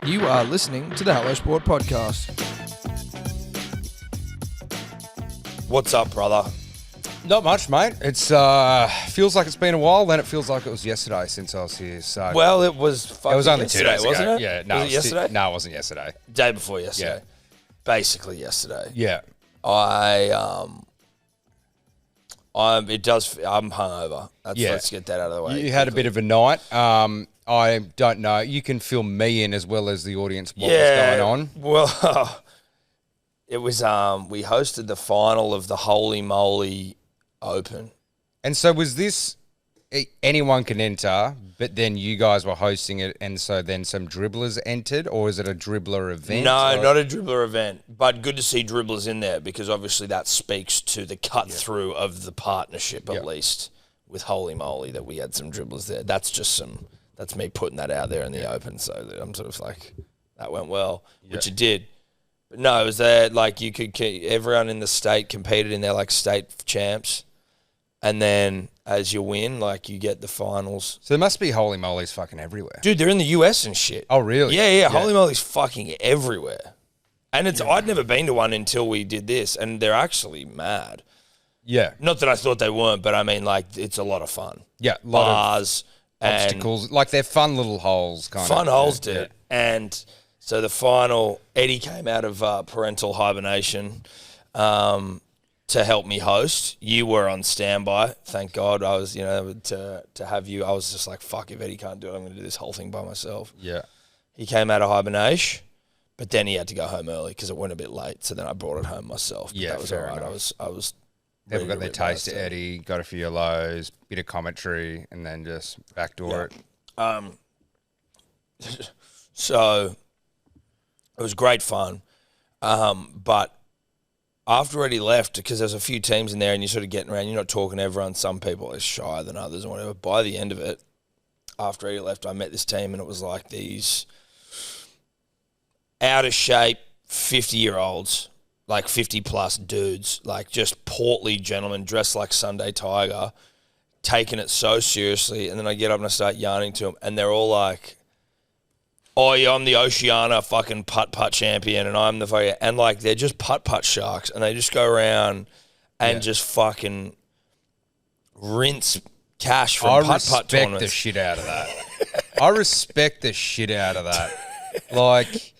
You are listening to the Hello Sport Podcast. What's up, brother? Not much, mate. It's feels like it's been a while. Then it feels like it was yesterday since I was here. So Well, it was only 2 days ago, wasn't it? Yeah, no, was it yesterday? No, it wasn't yesterday. Day before yesterday. Yeah. Basically yesterday. Yeah, I'm hungover. Let's get that out of the way. you had a bit of a night. I don't know. You can fill me in as well as the audience. What was going on? Well, it was. We hosted the final of the Holey, Moley Open. And so was this? Anyone can enter, but then you guys were hosting it, and so then some dribblers entered, or is it a dribbler event? No, not a dribbler event, but good to see dribblers in there because obviously that speaks to the cut through of the partnership, at least with Holy Moly, that we had some dribblers there. That's me putting that out there in the open, so that I'm sort of like, that went well, which it did. But no, it was there, like everyone in the state competed in their like state champs, and then as you win, like you get the finals. So there must be holy moly's fucking everywhere. Dude, they're in the US and shit. Oh, really? Yeah. Holy moly's fucking everywhere. And I'd never been to one until we did this, and they're actually mad. Yeah. Not that I thought they weren't, but I mean, like, it's a lot of fun. Yeah, a lot Bars of obstacles. Like they're fun little holes, kind of. Fun holes, dude. Yeah. And so the final, Eddy came out of parental hibernation to help me host. You were on standby. Thank God. I was, to have you, I was just like, fuck, if Eddy can't do it, I'm going to do this whole thing by myself. Yeah. He came out of hibernation, but then he had to go home early because it went a bit late. So then I brought it home myself. But that was all right. Enough. I was. People got their taste of Eddy, got a few of lows, bit of commentary, and then just backdoor it. So it was great fun. But after Eddy left, because there's a few teams in there and you're sort of getting around, you're not talking to everyone. Some people are shyer than others and whatever. By the end of it, after Eddy left, I met this team and it was like these out of shape 50-year-olds, like 50-plus dudes, like just portly gentlemen dressed like Sunday Tiger, taking it so seriously. And then I get up and I start yarning to them, and they're all like, oh, yeah, I'm the Oceania fucking putt-putt champion, and I'm the fucking... And, like, they're just putt-putt sharks, and they just go around and just fucking rinse cash from putt-putt tournaments. I respect the shit out of that. I respect the shit out of that. Like...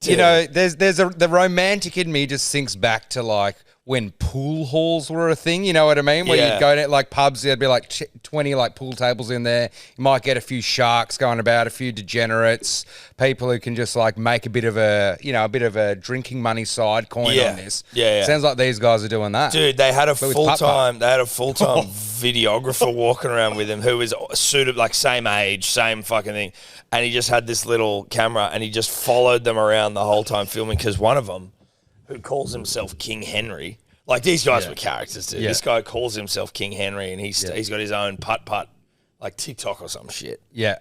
Dude. You know, the romantic in me just sinks back to like when pool halls were a thing. You know what I mean? Where you'd go to like pubs, there'd be like 20 like pool tables in there. You might get a few sharks going about, a few degenerates, people who can just like make a bit of a drinking money side coin on this. Yeah. Sounds like these guys are doing that. Dude, they had a full-time videographer walking around with him who was suited like same age, same fucking thing. And he just had this little camera and he just followed them around the whole time filming, because one of them, who calls himself King Henry, like these guys were characters, dude. Yeah. This guy calls himself King Henry and he's got his own putt-putt, like TikTok or some shit. Yeah.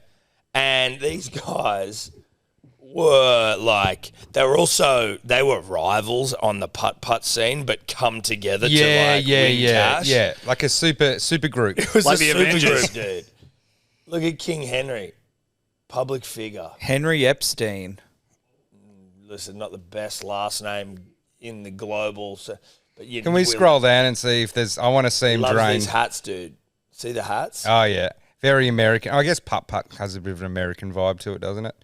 And these guys were like, they were rivals on the putt-putt scene, but come together to like win cash. Yeah, like a super group. It was like a super group, dude. Look at King Henry. Public figure. Henry Epstein. Listen, not the best last name in the global. But can we scroll down and see if there's... I want to see him drain. Loves these hats, dude. See the hats? Oh, yeah. Very American. I guess putt-putt has a bit of an American vibe to it, doesn't it?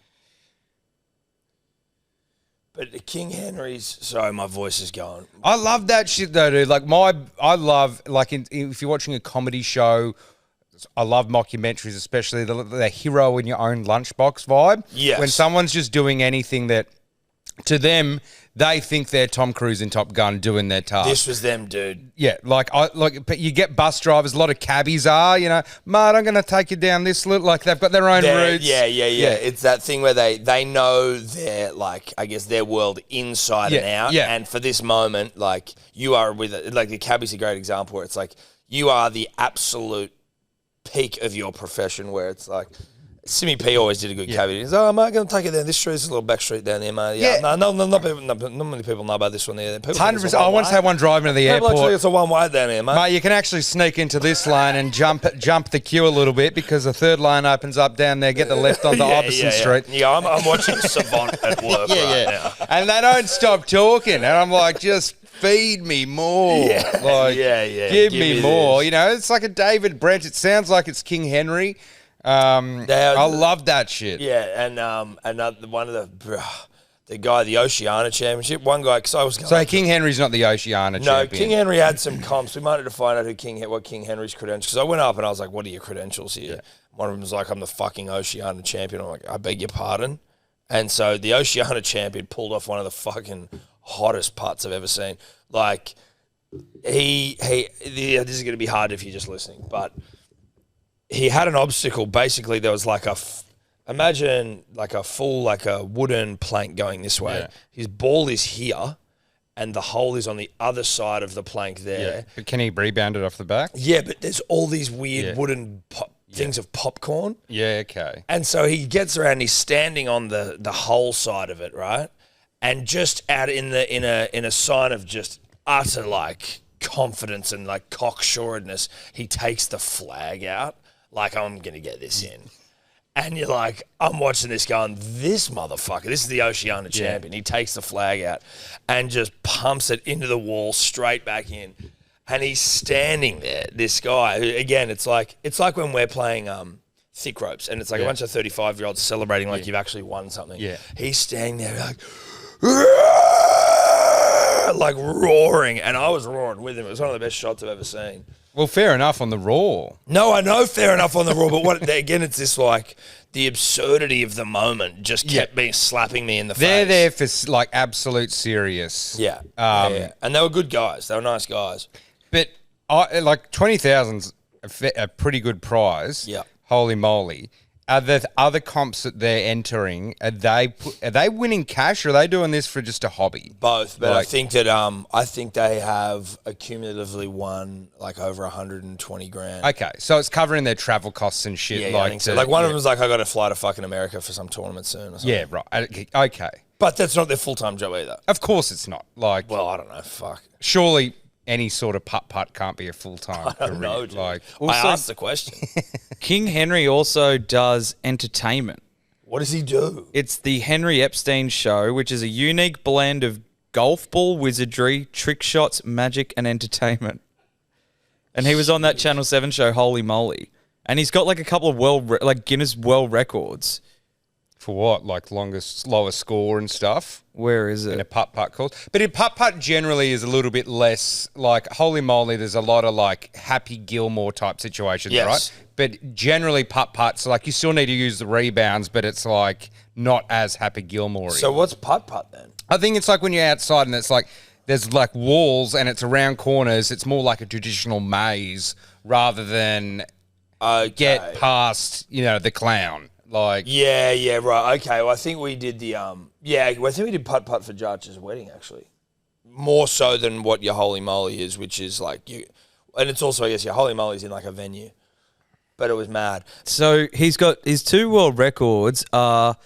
But King Henry's... Sorry, my voice is going. I love that shit, though, dude. Like, I love... Like, if you're watching a comedy show... I love mockumentaries, especially the hero in your own lunchbox vibe. Yes. When someone's just doing anything that, to them, they think they're Tom Cruise in Top Gun doing their task. This was them, dude. Yeah, but you get bus drivers, a lot of cabbies are, mate, I'm going to take you down this little, like they've got their own routes. Yeah. It's that thing where they know their, like, I guess their world inside and out. Yeah. And for this moment, like, you are with it. Like, the cabbie's a great example where it's like, you are the absolute peak of your profession, where it's like, Simi P always did a good caveat. He's I'm going to take it down this street. There's a little back street down there, mate. Yeah. No, not many people know about this one there. 100%. I once had one driving to the People airport. actually, it's a one-way down here, mate. Mate, you can actually sneak into this lane and jump the queue a little bit because the third lane opens up down there. Get the left onto Opperson Street. Yeah, I'm watching Savant at work now. And they don't stop talking. And I'm like, just feed me more. Give me more. This. You know, it's like a David Brent. It sounds like it's King Henry. I love that shit. Yeah, and one of the guy, the Oceania Championship, one guy, because I was going. So King Henry's not the Oceania champion. No, King Henry had some comps. We might have to find out what King Henry's credentials. Because I went up and I was like, "What are your credentials here?" Yeah. One of them was like, "I'm the fucking Oceania champion." I'm like, "I beg your pardon." And so the Oceania champion pulled off one of the fucking hottest putts I've ever seen. Like this is going to be hard if you're just listening, but he had an obstacle. Basically, there was like imagine like a wooden plank going this way. Yeah. His ball is here, and the hole is on the other side of the plank there. Yeah. But can he rebound it off the back? Yeah, but there's all these weird wooden things of popcorn. Yeah, okay. And so he gets around. He's standing on the hole side of it, right? And just out in a sign of just utter like confidence and like cocksuredness, he takes the flag out. Like, I'm going to get this in. And you're like, I'm watching this going, this motherfucker, this is the Oceania champion. He takes the flag out and just pumps it into the wall, straight back in. And he's standing there, this guy. Who, again, it's like when we're playing thick ropes and it's like a bunch of 35-year-olds celebrating like you've actually won something. Yeah. He's standing there like roaring. And I was roaring with him. It was one of the best shots I've ever seen. Well, fair enough on the raw. No, I know fair enough on the raw, but again, it's this like the absurdity of the moment just kept slapping me in the face. They're there for like absolute serious. Yeah. And they were good guys. They were nice guys. But like 20,000's a pretty good prize. Yeah. Holy moly. Are there other comps that they're entering? Are they winning cash, or are they doing this for just a hobby? Both, but I think that I think they have accumulatively won like over 120 grand. Okay, so it's covering their travel costs and shit. Yeah, I think so. Like one of them was like, I got to fly to fucking America for some tournament soon. Or something. Yeah, right. Okay, but that's not their full time job either. Of course, it's not. Like, well, I don't know. Fuck. Surely any sort of putt can't be a full-time I don't know, dude. Like, also, I asked the question. King Henry also does entertainment. What does he do? It's the Henry Epstein Show, which is a unique blend of golf ball wizardry, trick shots, magic, and entertainment. And he was on that Channel 7 show, Holy Moley. And he's got like a couple of Guinness World Records. For what? Like lowest score and stuff? Where is it? In a putt course. But in putt generally is a little bit less, like, holy moly, there's a lot of, like, Happy Gilmore type situations, right? But generally putt, so, like, you still need to use the rebounds, but it's, like, not as Happy Gilmore-y. So what's putt then? I think it's like when you're outside and it's like, there's, like, walls and it's around corners. It's more like a traditional maze rather than get past, the clown. Like, yeah, right. Okay, well, I think we did I think we did putt for Judge's wedding, actually. More so than what your Holy Moly is, which is like and it's also, I guess, your Holy Moly's in like a venue. But it was mad. So he's got his two world records are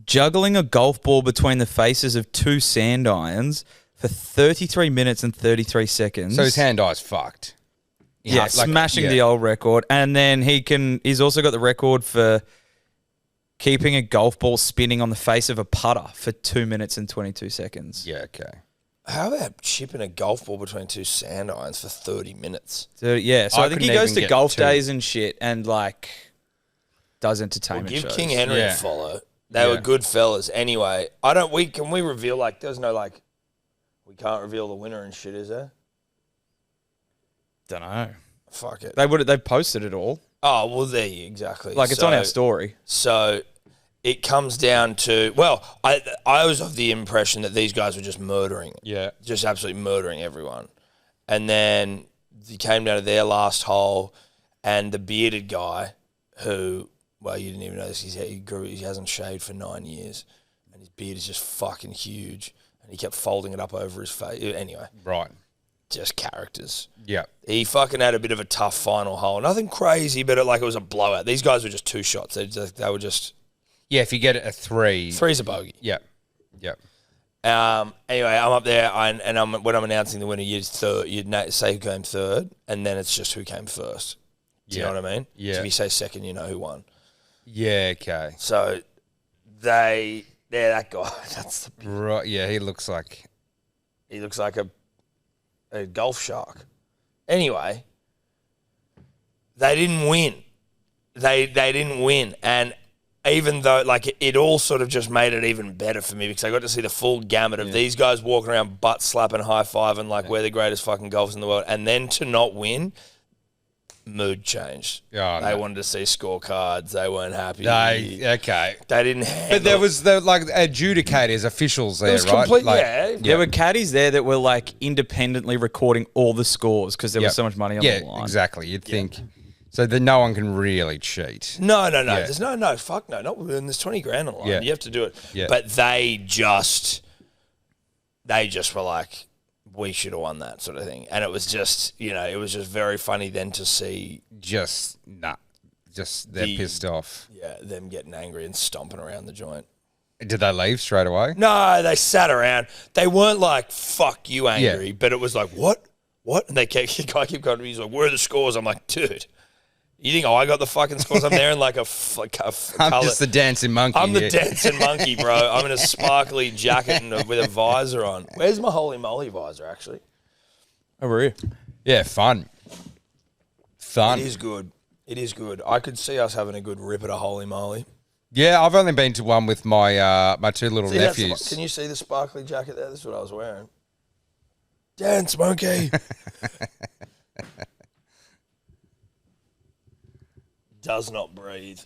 juggling a golf ball between the faces of two sand irons for 33 minutes and 33 seconds. So his hand-eye's fucked. Yeah, smashing the old record. And then he's also got the record for keeping a golf ball spinning on the face of a putter for 2 minutes and 22 seconds. Yeah, okay. How about chipping a golf ball between two sand irons for 30 minutes? So I think he goes to golf days and shit and, like, does entertainment shows. Give King Henry a follow. They were good fellas. Anyway, can we reveal, like, there's no, like, we can't reveal the winner and shit, is there? Don't know. Fuck it. They posted it all. Oh, well, there you exactly. Like, it's on our story. So it comes down to, well, I was of the impression that these guys were just murdering. Yeah. Just absolutely murdering everyone. And then he came down to their last hole, and the bearded guy who, well, you didn't even know this, he hasn't shaved for 9 years, and his beard is just fucking huge, and he kept folding it up over his face. Anyway. Right. just characters. Yeah. He fucking had a bit of a tough final hole. Nothing crazy, but it was a blowout. These guys were just 2 shots. They were just... Yeah, if you get a 3. 3's a bogey. Yeah. Yeah. Anyway, I'm up there, and when I'm announcing the winner, you'd say who came third, and then it's just who came first. Do you know what I mean? Yeah. So if you say second, you know who won. Yeah, okay. So that guy. That's the... Right, yeah, he looks like a golf shark. Anyway, they didn't win. They didn't win, and even though it all sort of just made it even better for me because I got to see the full gamut of these guys walking around butt slapping, high fiving we're the greatest fucking golfers in the world, and then to not win, mood changed. Oh, they wanted to see scorecards. They weren't happy. Okay. They didn't handle. But there was the adjudicators, officials there, It was right? complete, yeah. There were caddies there that were independently recording all the scores because there was so much money on the line. Yeah, exactly. You'd think so that no one can really cheat. No. Yeah. There's fuck no. Not when there's 20 grand on the line. Yeah. You have to do it. Yeah. But they just were like, we should have won that sort of thing. And it was just, it was just very funny then to see Just they're pissed off. Yeah, them getting angry and stomping around the joint. Did they leave straight away? No, they sat around. They weren't like, fuck you angry, but it was like, what? And the guy kept going to me, he's like, where are the scores? I'm like, dude, you think I got the fucking scores? I'm there in I'm just the dancing monkey. I'm the dancing monkey, bro. I'm in a sparkly jacket and with a visor on. Where's my Holy Moley visor, actually? Over here. Yeah, fun. It is good. It is good. I could see us having a good rip at a Holy Moley. Yeah, I've only been to one with my my 2 little nephews. Can you see the sparkly jacket there? This is what I was wearing. Dance, monkey. Does not breathe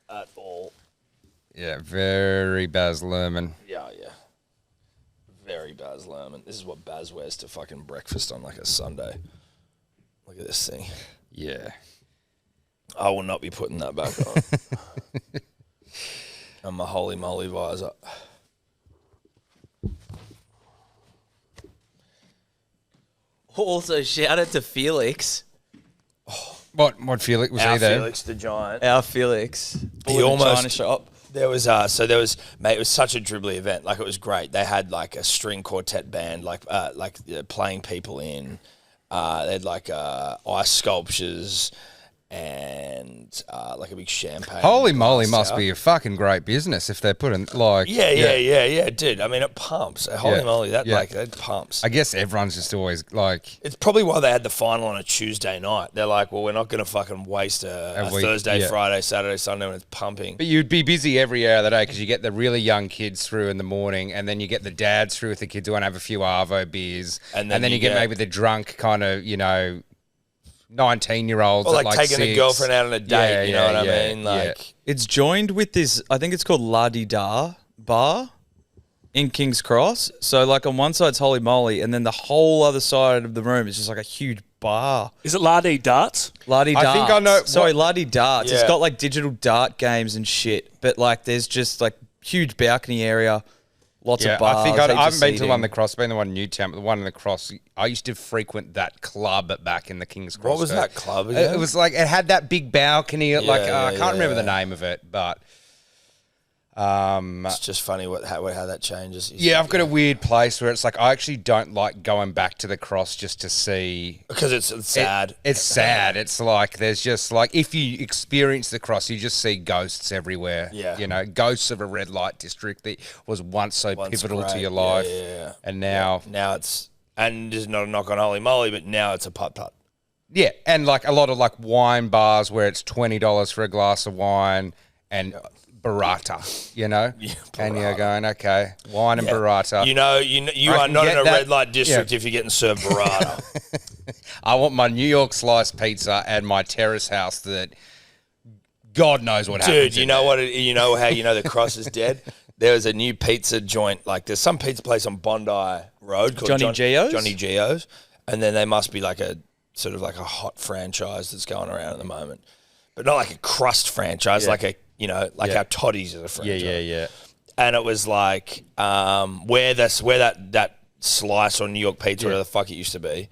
at all. Yeah, very Baz Luhrmann. Yeah. Very Baz Luhrmann. This is what Baz wears to fucking breakfast on a Sunday. Look at this thing. Yeah. I will not be putting that back on. And my Holy Moley visor. Also, shout out to Felix. What Felix was he there? Felix the Giant. Our Felix. He almost China shop. There was mate, it was such a dribbly event. It was great. They had a string quartet band, playing people in. They had ice sculptures and a big champagne. Holy moly, must be a fucking great business if they're putting Yeah, dude. I mean, it pumps. Holy moly, that pumps. I guess everyone's just always It's probably why they had the final on a Tuesday night. They're like, well, we're not going to fucking waste a week, Thursday, Friday, Saturday, Sunday when it's pumping. But you'd be busy every hour of the day because you get the really young kids through in the morning, and then you get the dads through with the kids who want to have a few Arvo beers, and then you get maybe the drunk kind of 19-year-olds or at taking 6. a girlfriend out on a date, you know what I mean? It's joined with this, I think it's called La Di Da Bar in King's Cross. So on one side's Holy Moly, and then the whole other side of the room is just a huge bar. Is it Lardy Darts? La Di I Darts. think I know- Sorry, La Di Darts. Yeah. It's got digital dart games and shit, but there's just huge balcony area. Lots of bars. I think I haven't been to seating. the one in the Cross, been the one in Newtown, but the one in the Cross, I used to frequent that club back in the King's Cross. What was that club again? It was it had that big balcony, I can't remember the yeah. name of it, but It's just funny how that changes. yeah, I've got a weird place where it's I actually don't like going back to the Cross just to see. Because it's sad. It's sad. It's there's just if you experience the Cross, you just see ghosts everywhere. Yeah. Ghosts of a red light district that was once pivotal to great. your life. Yeah. And now. Now it's, and there's not a knock on Holy Moly, but now it's a putt-putt. Yeah, and a lot of wine bars where it's $20 for a glass of wine and burrata, and you're going, okay, wine and burrata. You are not in a red light district if you're getting served burrata. I want my New York slice pizza and my terrace house that God knows what happens. Dude, you know what? You know how the Cross is dead? There was a new pizza joint. There's some pizza place on Bondi Road called Johnny Gio's? Johnny Gio's, and then they must be a sort of a hot franchise that's going around at the moment, but not a crust franchise, how Toddy's is a franchise. Yeah. And it was where that slice or New York pizza, whatever the fuck it used to be,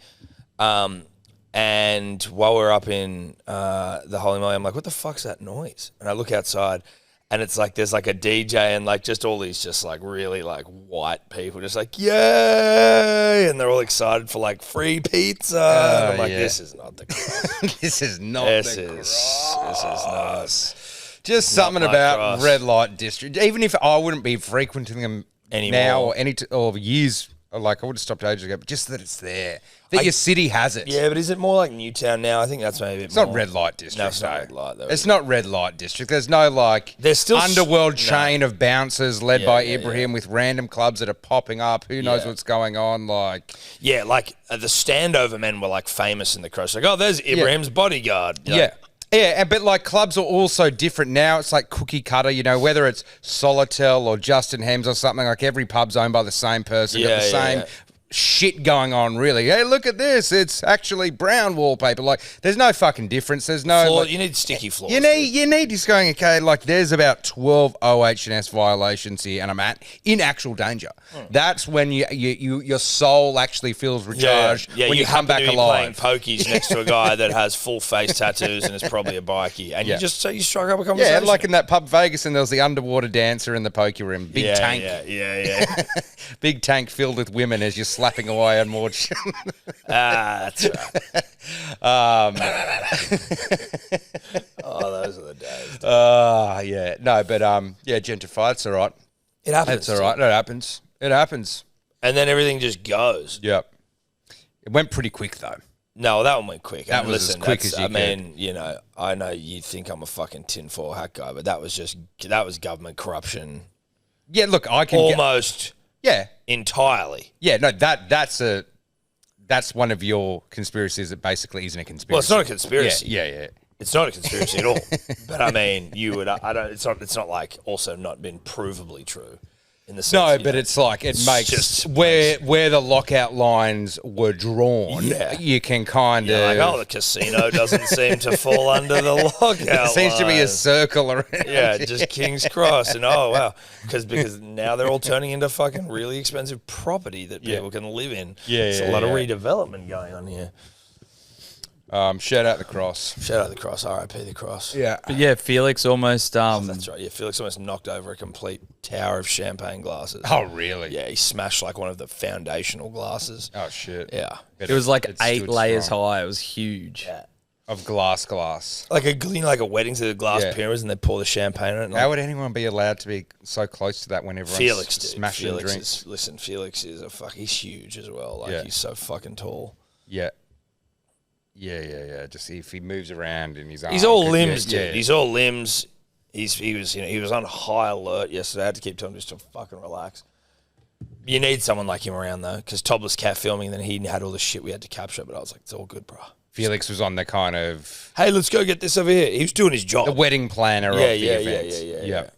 And while we're up in the Holey Moley, I'm like, what the fuck's that noise? And I look outside, and it's like there's like a DJ and like just all these just like really like white people just like, yay! And they're all excited for like free pizza. And I'm like, this is not the cross. This is not This the is not. Just something about cross. red light district. Even if I wouldn't be frequenting them Anymore. now or years, like I would have stopped ages ago, but just that it's there. That your city has it. Yeah, but is it more like Newtown now? I think that's maybe a bit It's more. not red light district. No, it's not though. red light, though. It's not red light district. There's no like There's still underworld no. chain of bouncers led Yeah, by yeah, Ibrahim with random clubs that are popping up. Who knows Yeah. what's going on? Like, Yeah, like the standover men were like famous in the cross. Like, oh, there's Ibrahim's bodyguard. Like, yeah. Yeah, but like clubs are also different now. It's like cookie cutter, you know, whether it's Solotel or Justin Hems or something, like every pub's owned by the same person, got the same shit going on, really. Hey, look at this. It's actually brown wallpaper. Like, there's no fucking difference. There's no... Floor, like, you need sticky floors. you need just going, okay, like there's about 12 OH&S violations here and I'm in actual danger. That's when your soul actually feels recharged when you come back to be alive. playing pokies next to a guy that has full face tattoos and is probably a bikie. And you strike up a conversation. Yeah, like in that pub Vegas and there was the underwater dancer in the poker room. Big tank. Yeah. Big tank filled with women as you're slapping away on more. That's right. Oh, those are the days. Yeah. No, but gentrified, it's all right. It happens. It's all right. It happens. And then everything just goes. Yep. It went pretty quick though. No, that one went quick. That was as quick as you could. I mean, you know, I know you think I'm a fucking tinfoil hat guy, but that was government corruption. Yeah, look, I can almost yeah. entirely. Yeah, no, that's one of your conspiracies that basically isn't a conspiracy. Well, it's not a conspiracy. Yeah. It's not a conspiracy at all. But I mean, it's not like also not been provably true. In the sense, no, but it's like it makes just where the lockout lines were drawn. Yeah. You can kind of like, oh, the casino doesn't seem to fall under the lockout. It seems to be a circle around. Yeah, just King's Cross, and oh wow, because now they're all turning into fucking really expensive property that people can live in. Yeah, There's a lot of redevelopment going on here. Shout out the Cross. Shout out the Cross, R.I.P. the Cross. Yeah, But yeah, Felix almost. That's right. Yeah, Felix almost knocked over a complete tower of champagne glasses. Oh, really? Yeah, he smashed like one of the foundational glasses. Oh shit. Yeah, It was like It 8 stood layers strong. high. It was huge. yeah. Of glass. Like a wedding to the glass Yeah. pyramids, and they pour the champagne in it. And How would anyone be allowed to be so close to that when everyone's Felix, dude. smashing Felix drinks? Felix is he's huge as well. Like Yeah. he's so fucking tall. Yeah. Just if he moves around in his arm. He's all limbs, dude. Yeah. He's all limbs. He was on high alert yesterday. I had to keep telling him just to fucking relax. You need someone like him around though, because Topless Cat filming, then he had all the shit we had to capture. But I was like, it's all good, bro. Felix was on the kind of Hey, let's go get this over here. He was doing his job. the wedding planner of the events. Yeah.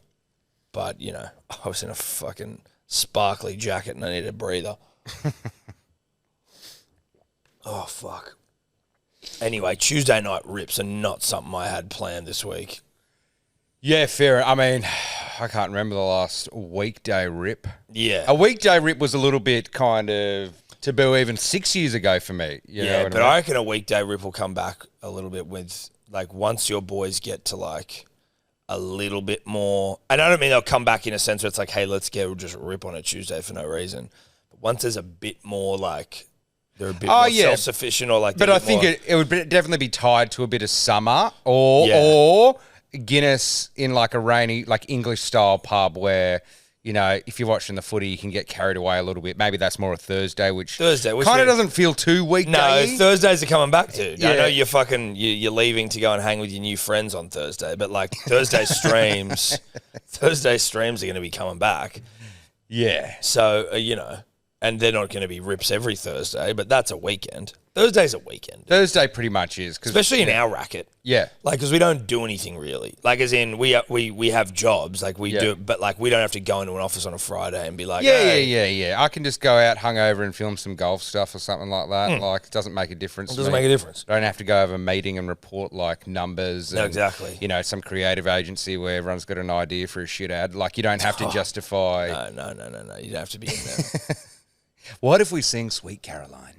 But you know, I was in a fucking sparkly jacket and I needed a breather. Oh fuck. Anyway, Tuesday night rips are not something I had planned this week. Yeah, fair. I mean, I can't remember the last weekday rip. Yeah. A weekday rip was a little bit kind of taboo even 6 years ago for me. You know what but I mean? I reckon a weekday rip will come back a little bit with, like, once your boys get to, like, a little bit more. And I don't mean they'll come back in a sense where it's like, hey, let's just rip on a Tuesday for no reason. But once there's a bit more, like, they're a bit more self-sufficient or, like... But I think it would definitely be tied to a bit of summer or Guinness in, like, a rainy, like, English-style pub where... You know, if you're watching the footy, you can get carried away a little bit. Maybe that's more a Thursday, which kind of doesn't feel too weekday. No, Thursdays are coming back, dude. Yeah. I know you're leaving to go and hang with your new friends on Thursday, but like Thursday streams are going to be coming back. Yeah. So you know, and they're not going to be rips every Thursday, but that's a weekend. Thursday's a weekend, Thursday pretty much is, especially in our racket. Yeah, like because we don't do anything really. Like as in we have jobs, like we do, but like we don't have to go into an office on a Friday and be like, yeah. I can just go out hungover and film some golf stuff or something like that. Like it doesn't make a difference. It doesn't make a difference. I don't have to go have a meeting and report like numbers. No, and, exactly. You know, some creative agency where everyone's got an idea for a shit ad. Like you don't have to justify. No. You don't have to be in there. What if we sing Sweet Caroline?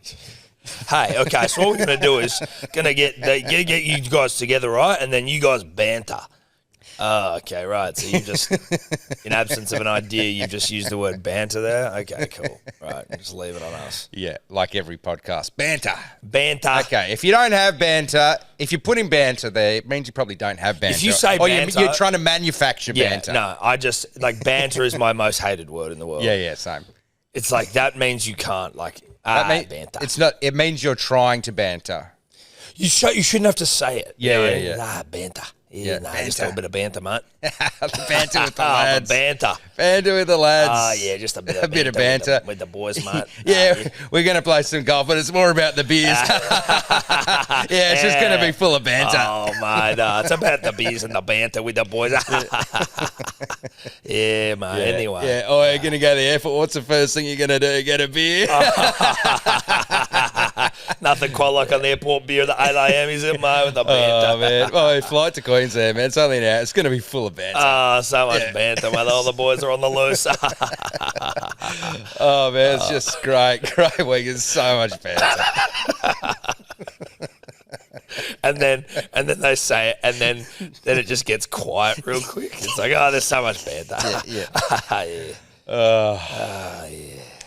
Hey, okay, so what we're going to do is going to get you guys together, right? And then you guys banter. Oh, okay, right. So you just, in absence of an idea, you've just used the word banter there? Okay, cool. Right, just leave it on us. Yeah, like every podcast. Banter. Banter. Okay, if you don't have banter, if you're putting banter there, it means you probably don't have banter. If you say banter... you're trying to manufacture banter. No, I just, like, banter is my most hated word in the world. Yeah, same. It's like, that means you can't, like, banter. It's not, it means you're trying to banter. You shouldn't have to say it. Yeah. Banter. Yeah, Just a little bit of banter, mate. Banter with the lads. Banter. Banter with the lads. Oh, yeah, just a bit of bit of banter. With the boys, mate. We're going to play some golf, but it's more about the beers. It's just going to be full of banter. Oh, mate, it's about the beers and the banter with the boys. Yeah, mate, anyway. Yeah, you're going to go to the airport. What's the first thing you're going to do? Get a beer? Nothing quite like an airport beer at 8 a.m., is it, mate, with the banter? Oh, man. Well, flight to Queensland, man. It's only an hour. It's going to be full of banter. Oh, so much banter, mate. All the boys are on the loose. Oh, man, it's just great. Great week. It's so much banter. And then they say it, and then it just gets quiet real quick. It's like, oh, there's so much banter.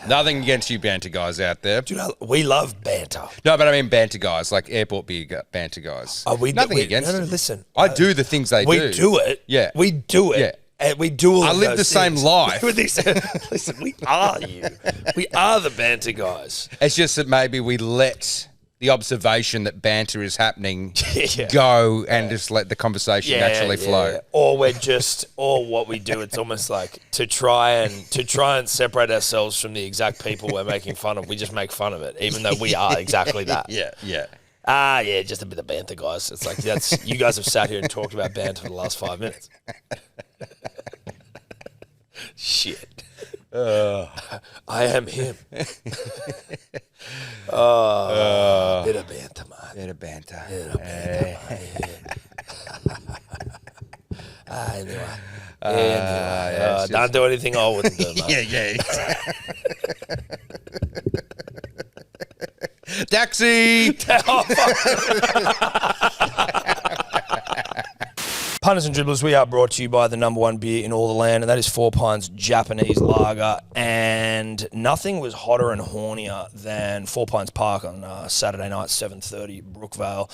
Nothing against you banter guys out there. Dude, we love banter. No, but I mean banter guys, like airport beer banter guys. Nothing against them. No, listen. I do the things they do. We do it. Yeah. We do it. Yeah. And we do all I of live those the same things. life. Listen, we are you. We are the banter guys. It's just that maybe we let the observation that banter is happening Yeah. go and just let the conversation naturally flow. Or what we do, it's almost like to try and separate ourselves from the exact people we're making fun of. We just make fun of it, even though we are exactly that. Yeah. Just a bit of banter, guys. It's like you guys have sat here and talked about banter for the last 5 minutes. Shit. I am him. Bit of banter, man. Bit of banter. Anyway. Don't do anything I wouldn't do, mate. Yeah. Taxi! Punters and dribblers, we are brought to you by the number one beer in all the land, and that is 4 Pines Japanese Lager. And nothing was hotter and hornier than 4 Pines Park on Saturday night, 7:30, Brookvale,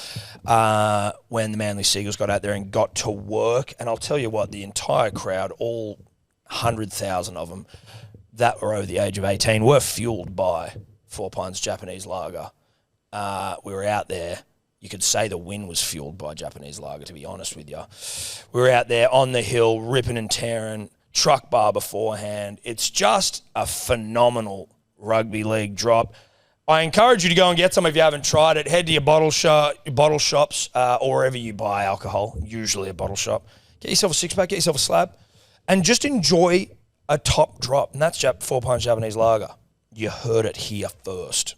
when the Manly Seagulls got out there and got to work. And I'll tell you what, the entire crowd, all 100,000 of them that were over the age of 18, were fueled by 4 Pines Japanese Lager. We were out there. You could say the win was fueled by Japanese lager, to be honest with you. We were out there on the hill, ripping and tearing, truck bar beforehand. It's just a phenomenal rugby league drop. I encourage you to go and get some if you haven't tried it. Head to your bottle shops or wherever you buy alcohol, usually a bottle shop. Get yourself a six-pack, get yourself a slab, and just enjoy a top drop. And that's 4 Pines Japanese lager. You heard it here first.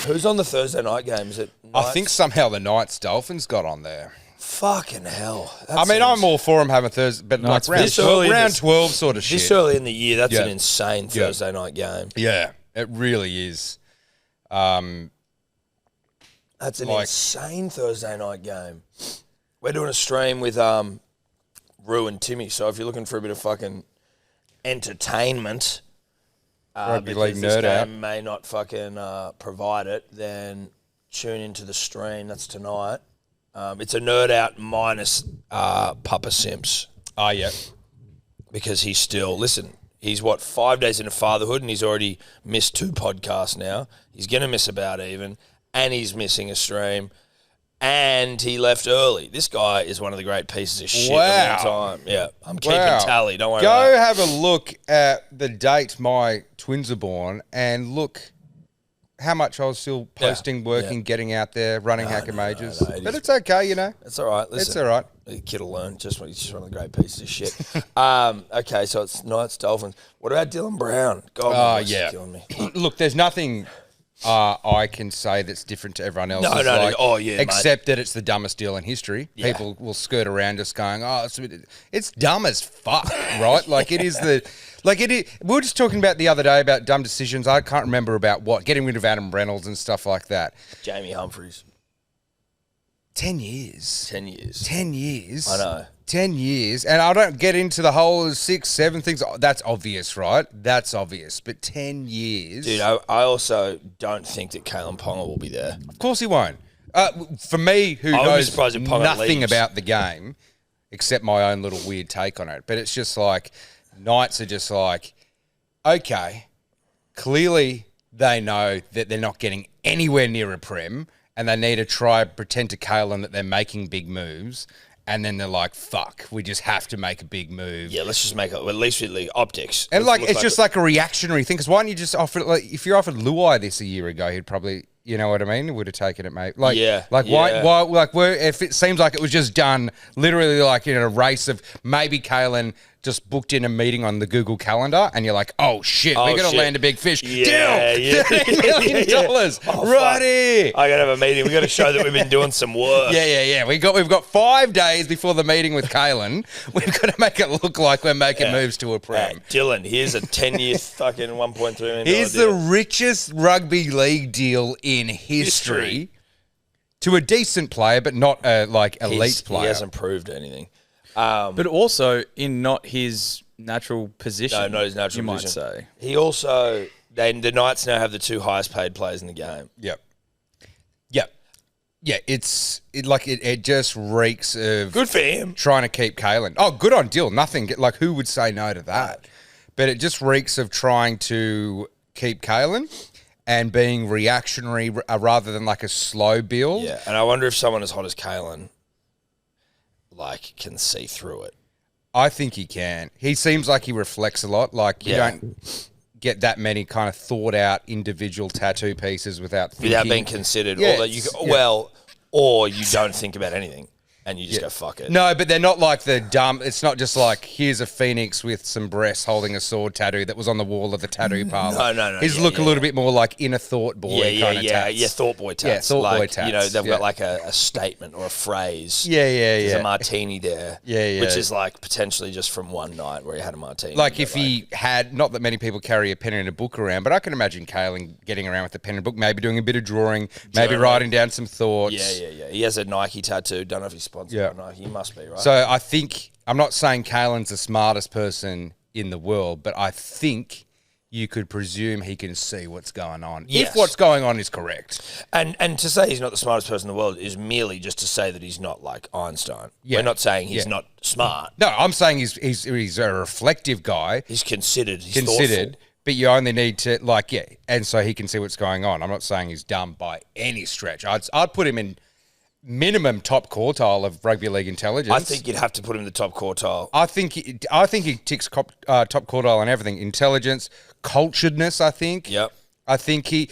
Who's on the Thursday night game? Is it Knights? I think somehow the Knights Dolphins got on there. Fucking hell. I'm all for them having Thursday, but like round 12 sort of shit. This early in the year, that's an insane Thursday night game. Yeah, it really is. That's an insane Thursday night game. We're doing a stream with Rue and Timmy, so if you're looking for a bit of fucking entertainment... Rugby league because nerd this out. game may not fucking provide it, then tune into the stream. That's tonight. It's a nerd out minus Papa Simps. Oh, yeah. Because he's 5 days into fatherhood and he's already missed 2 podcasts now. He's going to miss about even, and he's missing a stream. And he left early. This guy is one of the great pieces of shit of all time. Yeah, I'm keeping tally. Don't worry about it. Go have a look at the date my twins are born and look how much I was still posting, working, getting out there, running Hacker Majors. But it's okay, you know. It's all right. Listen, it's all right. The kid will learn. He's just one of the great pieces of shit. Okay, so it's Knights, Dolphins. What about Dylan Brown? God, my voice is killing me. Look, there's nothing... I can say that's different to everyone else. No. Oh, yeah, except that it's the dumbest deal in history. Yeah. People will skirt around us going, it's dumb as fuck, right? Like it is Like we were just talking about the other day about dumb decisions. I can't remember about what, getting rid of Adam Reynolds and stuff like that. Jamie Humphries. 10 years. 10 years. 10 years. I know. 10 years. And I don't get into the whole 6, 7 things. That's obvious, right? That's obvious. But 10 years. Dude, I also don't think that Kalen Ponga will be there. Of course he won't. For me, who I would be knows surprised if Ponga nothing leaves. about the game, except my own little weird take on it. But it's just like, Knights are just like, okay, clearly they know that they're not getting anywhere near a prem, and they need to try pretend to Kalen that they're making big moves. And then they're like, fuck, we just have to make a big move. Yeah, let's just make it, at least with the optics. And Let's like, look it's just like a reactionary thing. Because why don't you just offer, like, if you offered Luai this a year ago, he'd probably, you know what I mean? Would have taken it, mate. Like, Yeah, Like, yeah. why, like, if it seems like it was just done literally like in a race of maybe Kalen just booked in a meeting on the Google Calendar and you're like, oh shit, we're going to shit. land a big fish. Yeah, Deal! yeah. $30 million. Oh, right fuck. here. I gotta have a meeting. We got to show that we've been doing some work. Yeah. We've got 5 days before the meeting with Kalen. We've got to make it look like we're making moves to a prem. Dylan, here's a 10-year fucking $1.3 million Here's deal. the richest rugby league deal in history to a decent player, but not a elite player. He hasn't proved anything. But also in not his natural position. No, not his natural you position. might say. He also, the Knights now have the 2 highest paid players in the game. Yep. Yeah, it just reeks of Good for him. trying to keep Kalen. Oh, good on Dill. Nothing. Like, who would say no to that? But it just reeks of trying to keep Kalen and being reactionary rather than like a slow build. Yeah, and I wonder if someone as hot as Kalen, can see through it. I think he can. He seems like he reflects a lot. Like, you don't get that many kind of thought out individual tattoo pieces without thinking. Without being considered. Yeah, Or you don't think about anything and you just go, fuck it. No, but they're not like the dumb. It's not just like, here's a phoenix with some breasts holding a sword tattoo that was on the wall of the tattoo parlor. No. His look a little bit more like inner thought boy kind of tats. Yeah, thought boy tats. Yeah, thought boy tats. You know, they've Yeah. got like a statement or a phrase. Yeah. There's a martini there. Yeah. Which is like potentially just from one night where he had a martini. Like if he had, not that many people carry a pen and a book around, but I can imagine Kalen getting around with a pen and book, maybe doing a bit of drawing, maybe writing down some thoughts. Yeah. He has a Nike tattoo. Don't know if he's sponsored by Nike. He must be, right? So I think, I'm not saying Kalen's the smartest person in the world, but I think you could presume he can see what's going on. Yes. If what's going on is correct. And to say he's not the smartest person in the world is merely just to say that he's not like Einstein. Yeah. We're not saying he's not smart. No, I'm saying he's a reflective guy. He's considered. He's thoughtful. But you only need to, and so he can see what's going on. I'm not saying he's dumb by any stretch. I'd put him in minimum top quartile of rugby league intelligence. I think you'd have to put him in the top quartile. I think he ticks top quartile on everything. Intelligence, culturedness, I think. Yep. I think he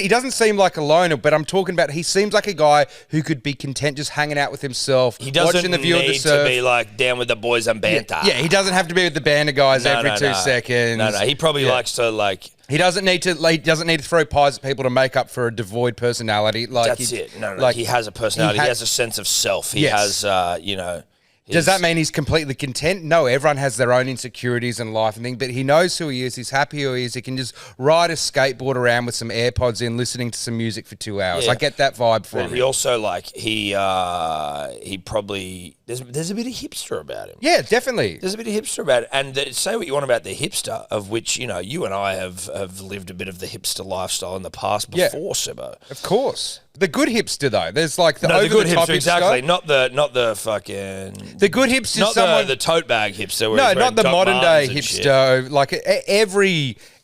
doesn't seem like a loner, but I'm talking about, he seems like a guy who could be content just hanging out with himself, He doesn't watching the view of the need surf. to be like down with the boys and banter. Yeah, he doesn't have to be with the banter guys every 2 seconds. No, he probably likes to like. He doesn't need to throw pies at people to make up for a devoid personality. That's it. No. He has a personality. He has a sense of self. He has, Does that mean he's completely content? No, everyone has their own insecurities in life and thing, but he knows who he is. He's happy who he is. He can just ride a skateboard around with some AirPods in, listening to some music for 2 hours. Yeah. I get that vibe from But him. he also he probably there's a bit of hipster about him. Yeah, definitely. There's a bit of hipster about it, and say what you want about the hipster, of which you and I have lived a bit of the hipster lifestyle in the past before, Sebbo. Of course. The good hipster, though. There's like the The good over-the-top hipster, exactly. Not the fucking. The good hipster is Not someone... the tote bag hipster. where No, he's wearing not the Doc modern day Martens and shit. hipster. Like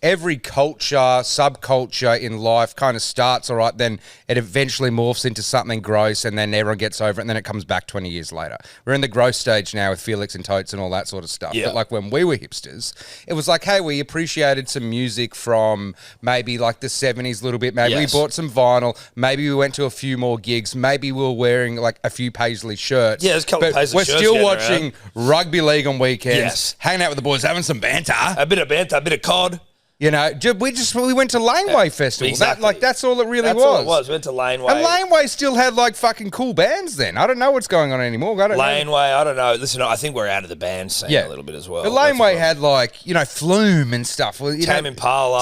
every culture, subculture in life kind of starts all right, then it eventually morphs into something gross, and then everyone gets over it, and then it comes back 20 years later. We're in the gross stage now with Felix and Totes and all that sort of stuff. Yeah. But like when we were hipsters, it was like, hey, we appreciated some music from maybe like the 70s a little bit. Maybe Yes. we bought some vinyl. Maybe we went to a few more gigs. Maybe we were wearing like a few Paisley shirts. Yeah, there's a couple of But Paisley we're shirts still going watching rugby league on weekends, Yes. hanging out with the boys, having some banter. A bit of banter, a bit of cod. You know, we went to Laneway Festival. Exactly. That's all it really That's was. all it was. We went to Laneway. And Laneway still had like fucking cool bands then. I don't know what's going on anymore. I don't know. Laneway, I don't know. Listen, I think we're out of the band scene a little bit as well. But Laneway had like, you know, Flume and stuff. Well, Tame Impala.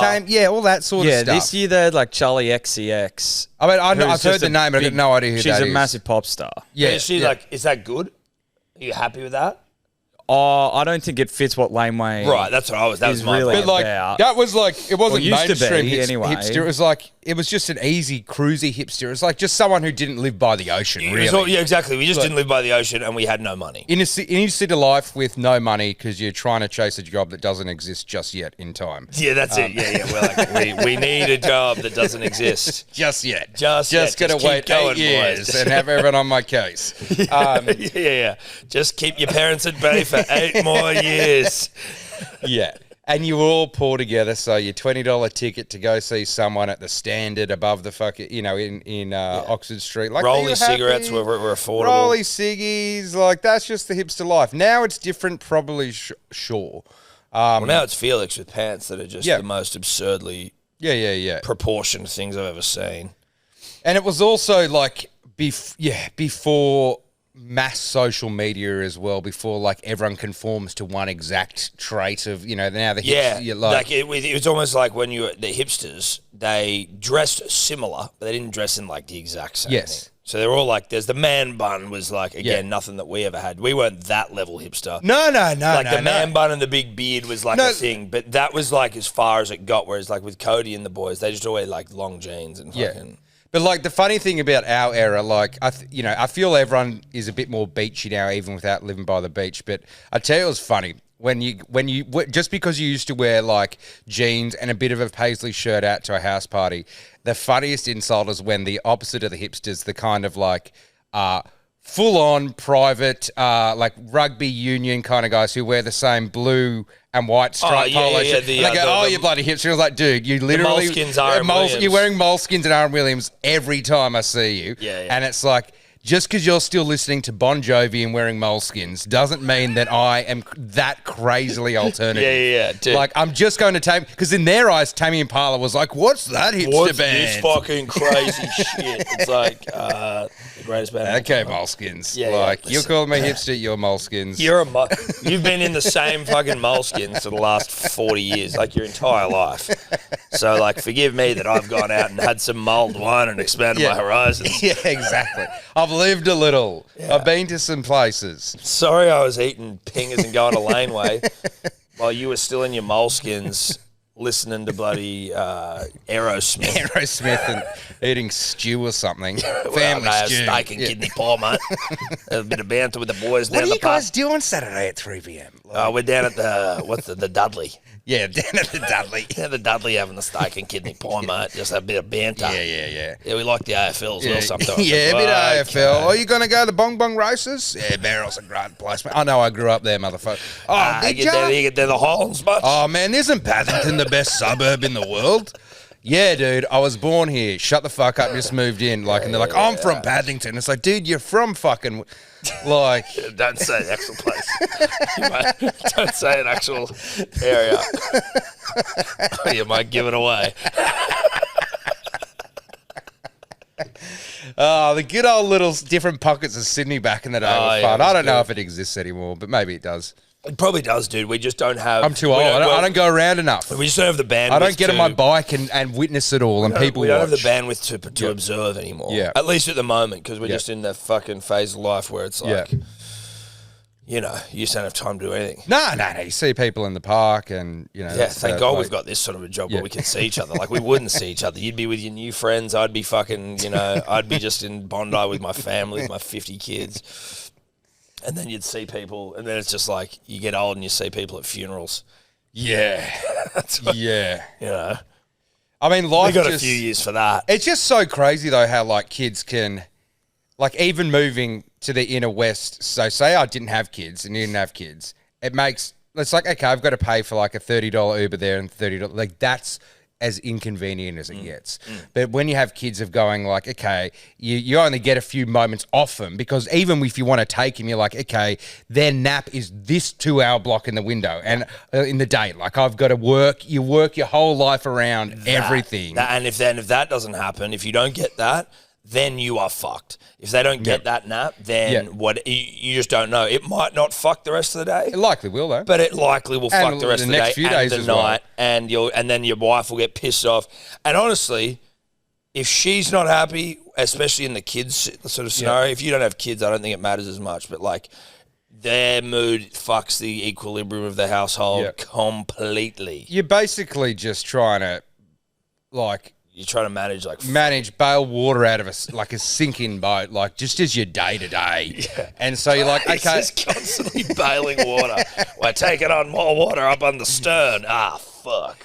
All that sort of stuff. Yeah, this year they had like Charlie XCX. I mean, I've heard the name, but I got no idea who that is. She's a massive pop star. Yeah. Is she like, is that good? Are you happy with that? Oh, I don't think it fits what Laneway. Right, that's what I was. That was my really point. But like about. that was like it wasn't used to mainstream be, anyway. hipster. It was like it was just an easy cruisy hipster. It was like just someone who didn't live by the ocean. It Really, was all- yeah, exactly. We just didn't live by the ocean, and we had no money. in a city life with no money because you're trying to chase a job that doesn't exist just yet in time. Yeah, that's it. Yeah. We're like, we need a job that doesn't exist Just yet. Just yet. gotta Just keep wait going, 8 years boys. and have everyone on my case. yeah. Just keep your parents at bay for 8 more years. Yeah. And you all pour together, so your $20 ticket to go see someone at the Standard above the fucking, you know, in Oxford Street. Like, Rolly are you cigarettes happy? were affordable. Rolly ciggies, like that's just the hipster life. Now it's different, probably. Sure. Well, now it's Felix with pants that are just Yeah. the most absurdly Yeah. proportioned things I've ever seen. And it was also like before mass social media as well. Before like everyone conforms to one exact trait of now the Yeah, you're like it was almost like when you were the hipsters, they dressed similar, but they didn't dress in like the exact same Yes. thing. So they were all like, there's the man bun was like, again, nothing that we ever had. We weren't that level hipster. No. Like the man bun and the big beard was like a thing, but that was like as far as it got, whereas like with Cody and the boys, they just always like long jeans and fucking... But like the funny thing about our era, like I feel everyone is a bit more beachy now, even without living by the beach. But I tell you, it was funny when you just because you used to wear like jeans and a bit of a paisley shirt out to a house party. The funniest insult is when the opposite of the hipsters, the kind of like full on private like rugby union kind of guys who wear the same blue and white striped polo shirt. And they go, you bloody hipster. I was like, dude, you literally... Moleskins Aaron Williams. You're wearing Moleskins and Aaron Williams every time I see you. Yeah. And it's like, just because you're still listening to Bon Jovi and wearing Moleskins doesn't mean that I am that crazily alternative. Yeah, dude. Like, I'm just going to Tame... Because in their eyes, Tame Impala was like, what's that hipster What's band? this fucking crazy shit? It's like the greatest band. Okay, Moleskins. Yeah, like, listen. you're calling me hipster, you're Moleskins. You've been in the same fucking Moleskins for the last 40 years, like your entire life. So, like, forgive me that I've gone out and had some mulled wine and expanded my horizons. Yeah, exactly. I've lived a little. Yeah. I've been to some places. Sorry I was eating pingers and going to Laneway while you were still in your Moleskins listening to bloody Aerosmith. And eating stew or something. Well, Family no, stew. steak and kidney pie, mate. A bit of banter with the boys What down are the you park. guys doing Saturday at 3 p.m? We're down at the Dudley. Yeah, down at the Dudley. Yeah, the Dudley having the steak and kidney pie, mate. Just a bit of banter. Yeah. Yeah, we like the AFL as well sometimes. Yeah, a bit Okay. of AFL. Are you going to go to the Bong Bong races? Yeah, Barrel's a great place, mate. I know I grew up there, motherfucker. Oh, You did get there, you? you get there the Highlands much? Oh, man, isn't Paddington the best suburb in the world? Yeah, dude, I was born here. Shut the fuck up, just moved in. Like, and they're like, I'm from Paddington. It's like, dude, you're from fucking, like... Don't say the actual place. Don't say an actual area. You might give it away. Oh, the good old little different pockets of Sydney back in the day were fun. I don't know if good. it exists anymore, but maybe it does. It probably does, dude. We just don't have... I'm too old. I don't go around enough. We just don't have the bandwidth. I don't get on my bike and witness it all and people We don't watch. have the bandwidth to observe anymore. Yeah. At least at the moment, because we're just in that fucking phase of life where it's like, you just don't have time to do anything. No. You see people in the park and, Yeah, that's thank about, God like- we've got this sort of a job where we can see each other. Like, we wouldn't see each other. You'd be with your new friends. I'd be fucking, I'd be just in Bondi with my family, with my 50 kids. And then you'd see people, and then it's just like, you get old and you see people at funerals. Yeah. That's what, Yeah. I mean, life we got a just... few years for that. It's just so crazy, though, how, like, kids can... Like, even moving to the inner west, so say I didn't have kids and you didn't have kids, it makes... It's like, okay, I've got to pay for, like, a $30 Uber there and $30... Like, that's as inconvenient as it gets. But when you have kids of going like, okay, you only get a few moments off them, because even if you want to take them, you're like, okay, their nap is this 2-hour block in the window and in the day. Like I've got to work. You work your whole life around everything. And if that doesn't happen, if you don't get that, then you are fucked. If they don't get that nap, then what you just don't know. It might not fuck the rest of the day. It likely will though. But it likely will fuck the rest of the next day few days and as the night, well. and then your wife will get pissed off. And honestly, if she's not happy, especially in the kids sort of scenario, if you don't have kids, I don't think it matters as much. But like their mood fucks the equilibrium of the household completely. You're basically just trying to like. You're trying to manage bail water out of a sinking boat, like just as your day to day. And so you're like, okay, just constantly bailing water. We're taking on more water up on the stern. Fuck.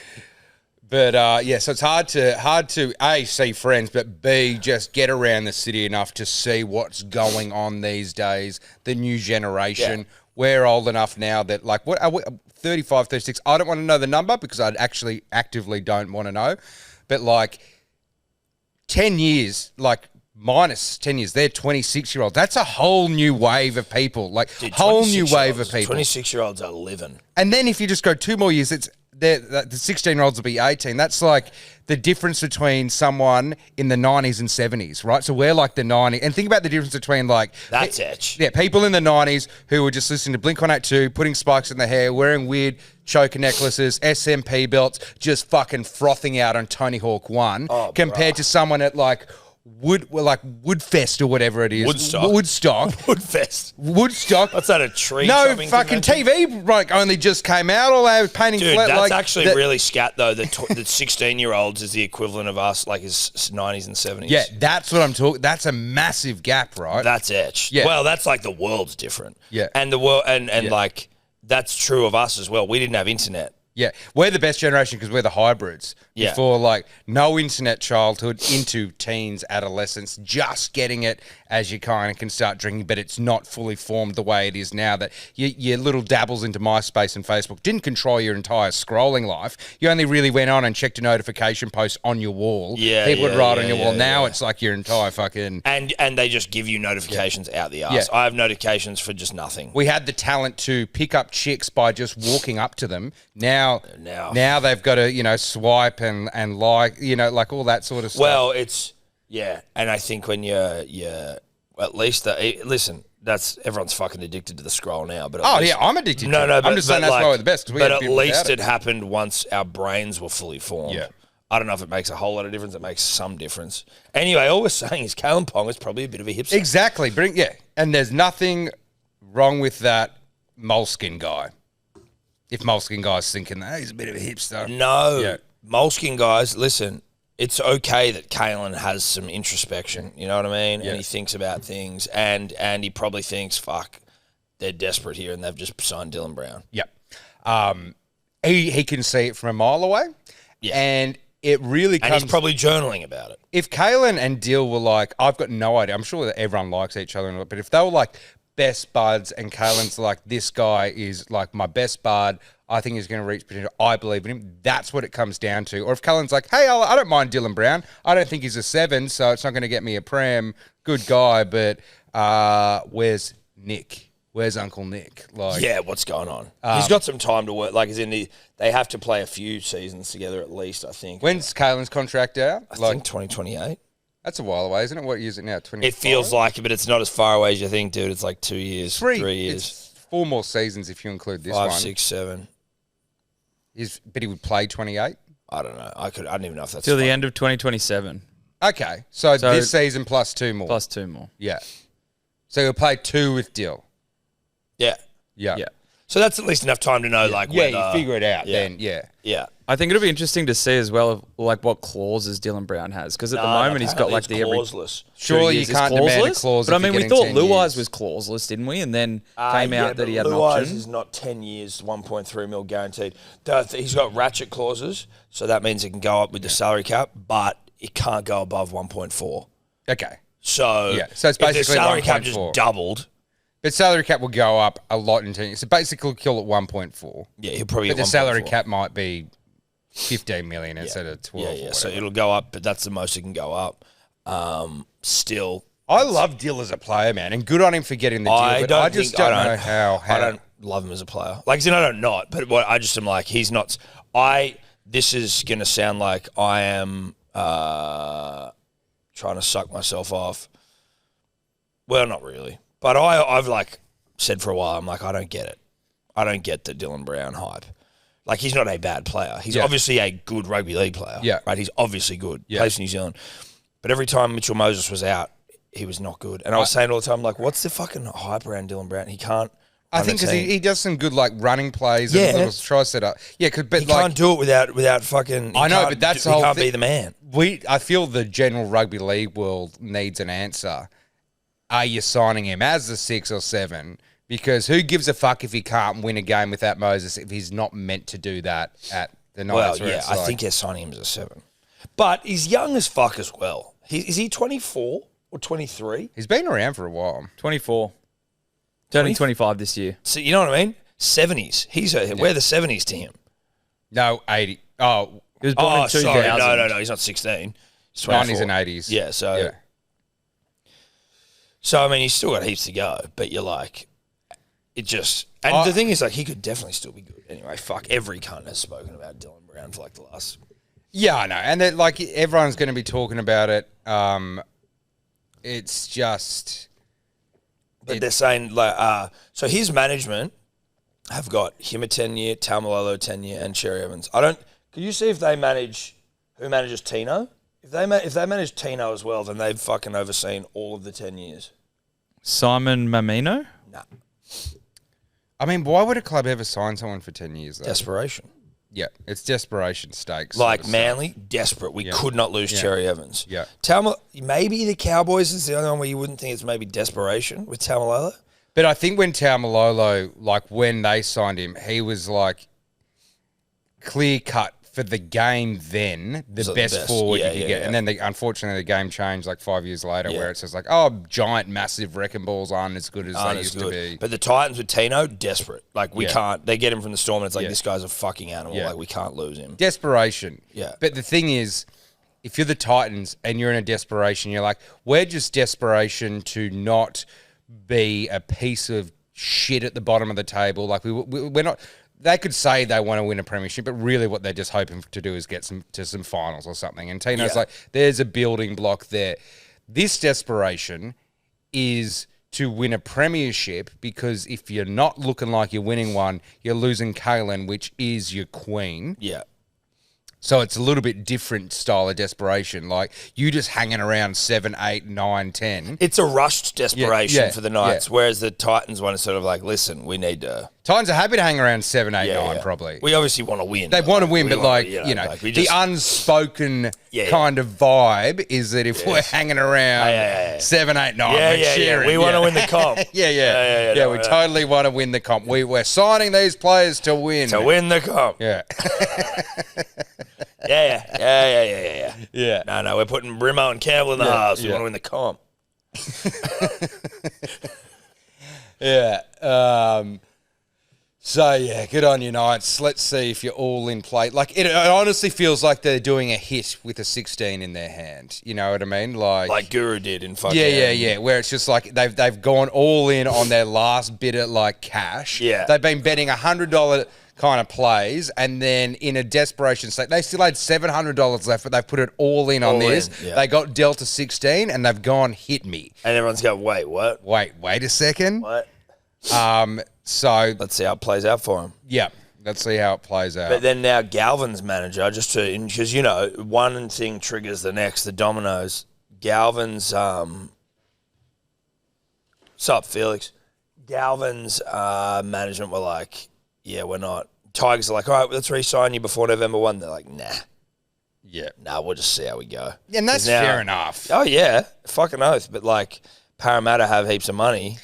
But so it's hard to A, see friends, but B, just get around the city enough to see what's going on these days. The new generation. Yeah. We're old enough now that like what are we, 35, 36. I don't want to know the number because I actually actively don't want to know. But like 10 years, like minus 10 years, they're 26-year-olds. That's a whole new wave of people. Like whole new wave of people. 26-year-olds are living. And then if you just go 2 more years, the 16-year-olds will be 18. That's like the difference between someone in the 90s and 70s, right? So we're like the 90s. And think about the difference between like... That's etch. Yeah, people in the 90s who were just listening to Blink-182, putting spikes in their hair, wearing weird choker necklaces, SMP belts, just fucking frothing out on Tony Hawk 1, compared to someone at like... Woodfest or whatever it is. Woodstock. Woodfest. What's that, a tree? No, fucking TV like only just came out. All they were painting. Dude, that's actually really scat though. The 16-year-olds is the equivalent of us, like his 90s and 70s. Yeah, that's what I'm talking. That's a massive gap, right? That's etch. Yeah. Well, that's like the world's different. Yeah. And the world, and like that's true of us as well. We didn't have internet. Yeah, we're the best generation because we're the hybrids. Yeah. Before, like, no internet childhood into teens, adolescence, just getting it as you kind of can start drinking, but it's not fully formed the way it is now that your little dabbles into MySpace and Facebook didn't control your entire scrolling life. You only really went on and checked a notification post on your wall. Yeah, People would write on your wall. Now it's like your entire fucking... And they just give you notifications out the arse. I have notifications for just nothing. We had the talent to pick up chicks by just walking up to them. Now they've got to, swipe and like, like all that sort of stuff. Well, and I think when you're at least listen, that's everyone's fucking addicted to the scroll now. But I'm addicted. to it. I'm just saying that's why we're the best. But at least it happened once our brains were fully formed. Yeah. I don't know if it makes a whole lot of difference. It makes some difference. Anyway, all we're saying is Kalen Pong is probably a bit of a hipster. Exactly. And there's nothing wrong with that Moleskin guy. If Moleskin guy's thinking that he's a bit of a hipster. No. Moleskin guys, listen, it's okay that Kalen has some introspection, you know what I mean? Yeah. And he thinks about things and he probably thinks, fuck, they're desperate here and they've just signed Dylan Brown. Yep. He can see it from a mile away. Yeah. And it really comes... And he's probably journaling about it. If Kalen and Dill were like, I've got no idea, I'm sure that everyone likes each other, but if they were like best buds and Kalen's like, this guy is like my best bud, I think he's going to reach potential, I believe in him, that's what it comes down to. Or if Kalen's like, hey, I don't mind Dylan Brown, I don't think he's a 7, so it's not going to get me a prem, good guy, but where's Nick? Where's Uncle Nick? Like, yeah, what's going on? He's got some time to work. Like, they have to play a few seasons together at least, I think. When's Kalen's contract out? I think 2028. That's a while away, isn't it? What year is it now? 25? It feels like it, but it's not as far away as you think, dude. It's like 2 years, 3 years. It's 4 more seasons if you include this 5, one. 6, 7. But he would play 28? I don't know. I don't even know if that's till the end of 2027. Okay, so this season plus 2 more. Plus 2 more. Yeah. So he'll play 2 with Dill. Yeah. So that's at least enough time to know, like, you figure it out then, Yeah. I think it'll be interesting to see as well, like, what clauses Dylan Brown has. Because at the moment, he's got, like, the clauseless. Surely you can't demand a clause. But, I mean, we thought Luai's was clauseless, didn't we? And then came out that he had an option. Luai's is not 10 years, 1.3 mil guaranteed. He's got ratchet clauses, so that means it can go up with the salary cap, but it can't go above 1.4. Okay. So, so it's basically if the salary 1.4. cap just doubled... But salary cap will go up a lot in 10 years. So basically, he'll kill at 1.4. Yeah, he'll probably But the salary cap might be 15 million instead of 12. Yeah. So it'll go up, but that's the most it can go up. Still, I love Dill as a player, man, and good on him for getting the deal. I just don't know how. I don't love him as a player. Like, I don't not, but what I just am like, he's not. This is gonna sound like I am trying to suck myself off. Well, not really, but I've like said for a while, I'm like, I don't get it. I don't get the Dylan Brown hype. Like, he's not a bad player. He's obviously a good rugby league player. Yeah. Right? He's obviously good. Yeah. Plays for New Zealand. But every time Mitchell Moses was out, he was not good. And I was saying all the time, like, what's the fucking hype around Dylan Brown? He can't. I think because he does some good, like, running plays and little try setup. Yeah, but he can't do it without fucking. I know, but that's the whole thing. He can't be the man. I feel the general rugby league world needs an answer. Are you signing him as the 6 or 7? Because who gives a fuck if he can't win a game without Moses if he's not meant to do that at the Knights? Well, yeah, I think they're signing him as a 7. But he's young as fuck as well. Is he 24 or 23? He's been around for a while. 24. Turning 25 this year. So you know what I mean? 70s. We're the 70s to him. No, 80. Oh. He was born in 2000. Sorry. No. He's not 16. He's 90s and 80s. Yeah, so... Yeah. So, I mean, he's still got heaps to go, but you're like... It just... And the thing is, like, he could definitely still be good. Anyway, fuck, every cunt has spoken about Dylan Brown for, like, the last... Yeah, I know. And, then, like, everyone's going to be talking about it. It's just... But they're saying, like... so his management have got him a 10-year, Taumalolo 10-year, and Cherry Evans. Can you see if they manage... Who manages Tino? If they manage Tino as well, then they've fucking overseen all of the 10 years. Simon Mamino? Nah. I mean, why would a club ever sign someone for 10 years, though? Desperation. Yeah, it's desperation stakes. Like Manly, desperate. We could not lose Cherry Evans. Yeah. Maybe the Cowboys is the only one where you wouldn't think it's maybe desperation with Taumalolo. But I think when Taumalolo, like when they signed him, he was like clear cut for the game then, the best forward you could get. And then, unfortunately, the game changed like 5 years later where it's just like, giant, massive wrecking balls aren't as good as they used to be. But the Titans with Tino, desperate. Like, we can't. They get him from the Storm and it's like, this guy's a fucking animal. Like, we can't lose him. Desperation. Yeah. But the thing is, if you're the Titans and you're in a desperation, you're like, we're just desperation to not be a piece of shit at the bottom of the table. Like, we're not... They could say they want to win a premiership, but really what they're just hoping to do is get to some finals or something. And Tino's like, there's a building block there. This desperation is to win a premiership because if you're not looking like you're winning one, you're losing Kalen, which is your queen. Yeah. So it's a little bit different style of desperation. Like, you just hanging around 7, 8, 9, 10. It's a rushed desperation for the Knights, whereas the Titans one is sort of like, listen, we need to... Titans are happy to hang around 7, 8, 9 probably. We obviously want to win. They want to win, but the unspoken kind of vibe is that if we're hanging around 7, 8, 9, we're cheering. We want to win the comp. We totally want to win the comp. We're signing these players to win. To win the comp. Yeah. Yeah. No, we're putting Brimo and Campbell in the halves. We want to win the comp. So, good on you, Knights. Let's see if you're all in play. Like, it honestly feels like they're doing a hit with a 16 in their hand. You know what I mean? Like Guru did in fucking... Yeah. Where it's just like they've gone all in on their last bit of, like, cash. Yeah. They've been betting $100 kind of plays, and then in a desperation state, they still had $700 left, but they've put it all in on this. They got Delta 16, and they've gone hit me. And everyone's going, wait, what? Wait a second. What? So let's see how it plays out for him. Yeah, let's see how it plays out. But then now Galvin's manager, because one thing triggers the next, the dominoes. Galvin's sup, Felix? Galvin's management were like, yeah, we're not. Tigers are like, all right, let's re-sign you before November 1. They're like, nah. Yeah. Nah, we'll just see how we go. Yeah, and that's fair enough. Oh, yeah. Fucking oath. But, like, Parramatta have heaps of money,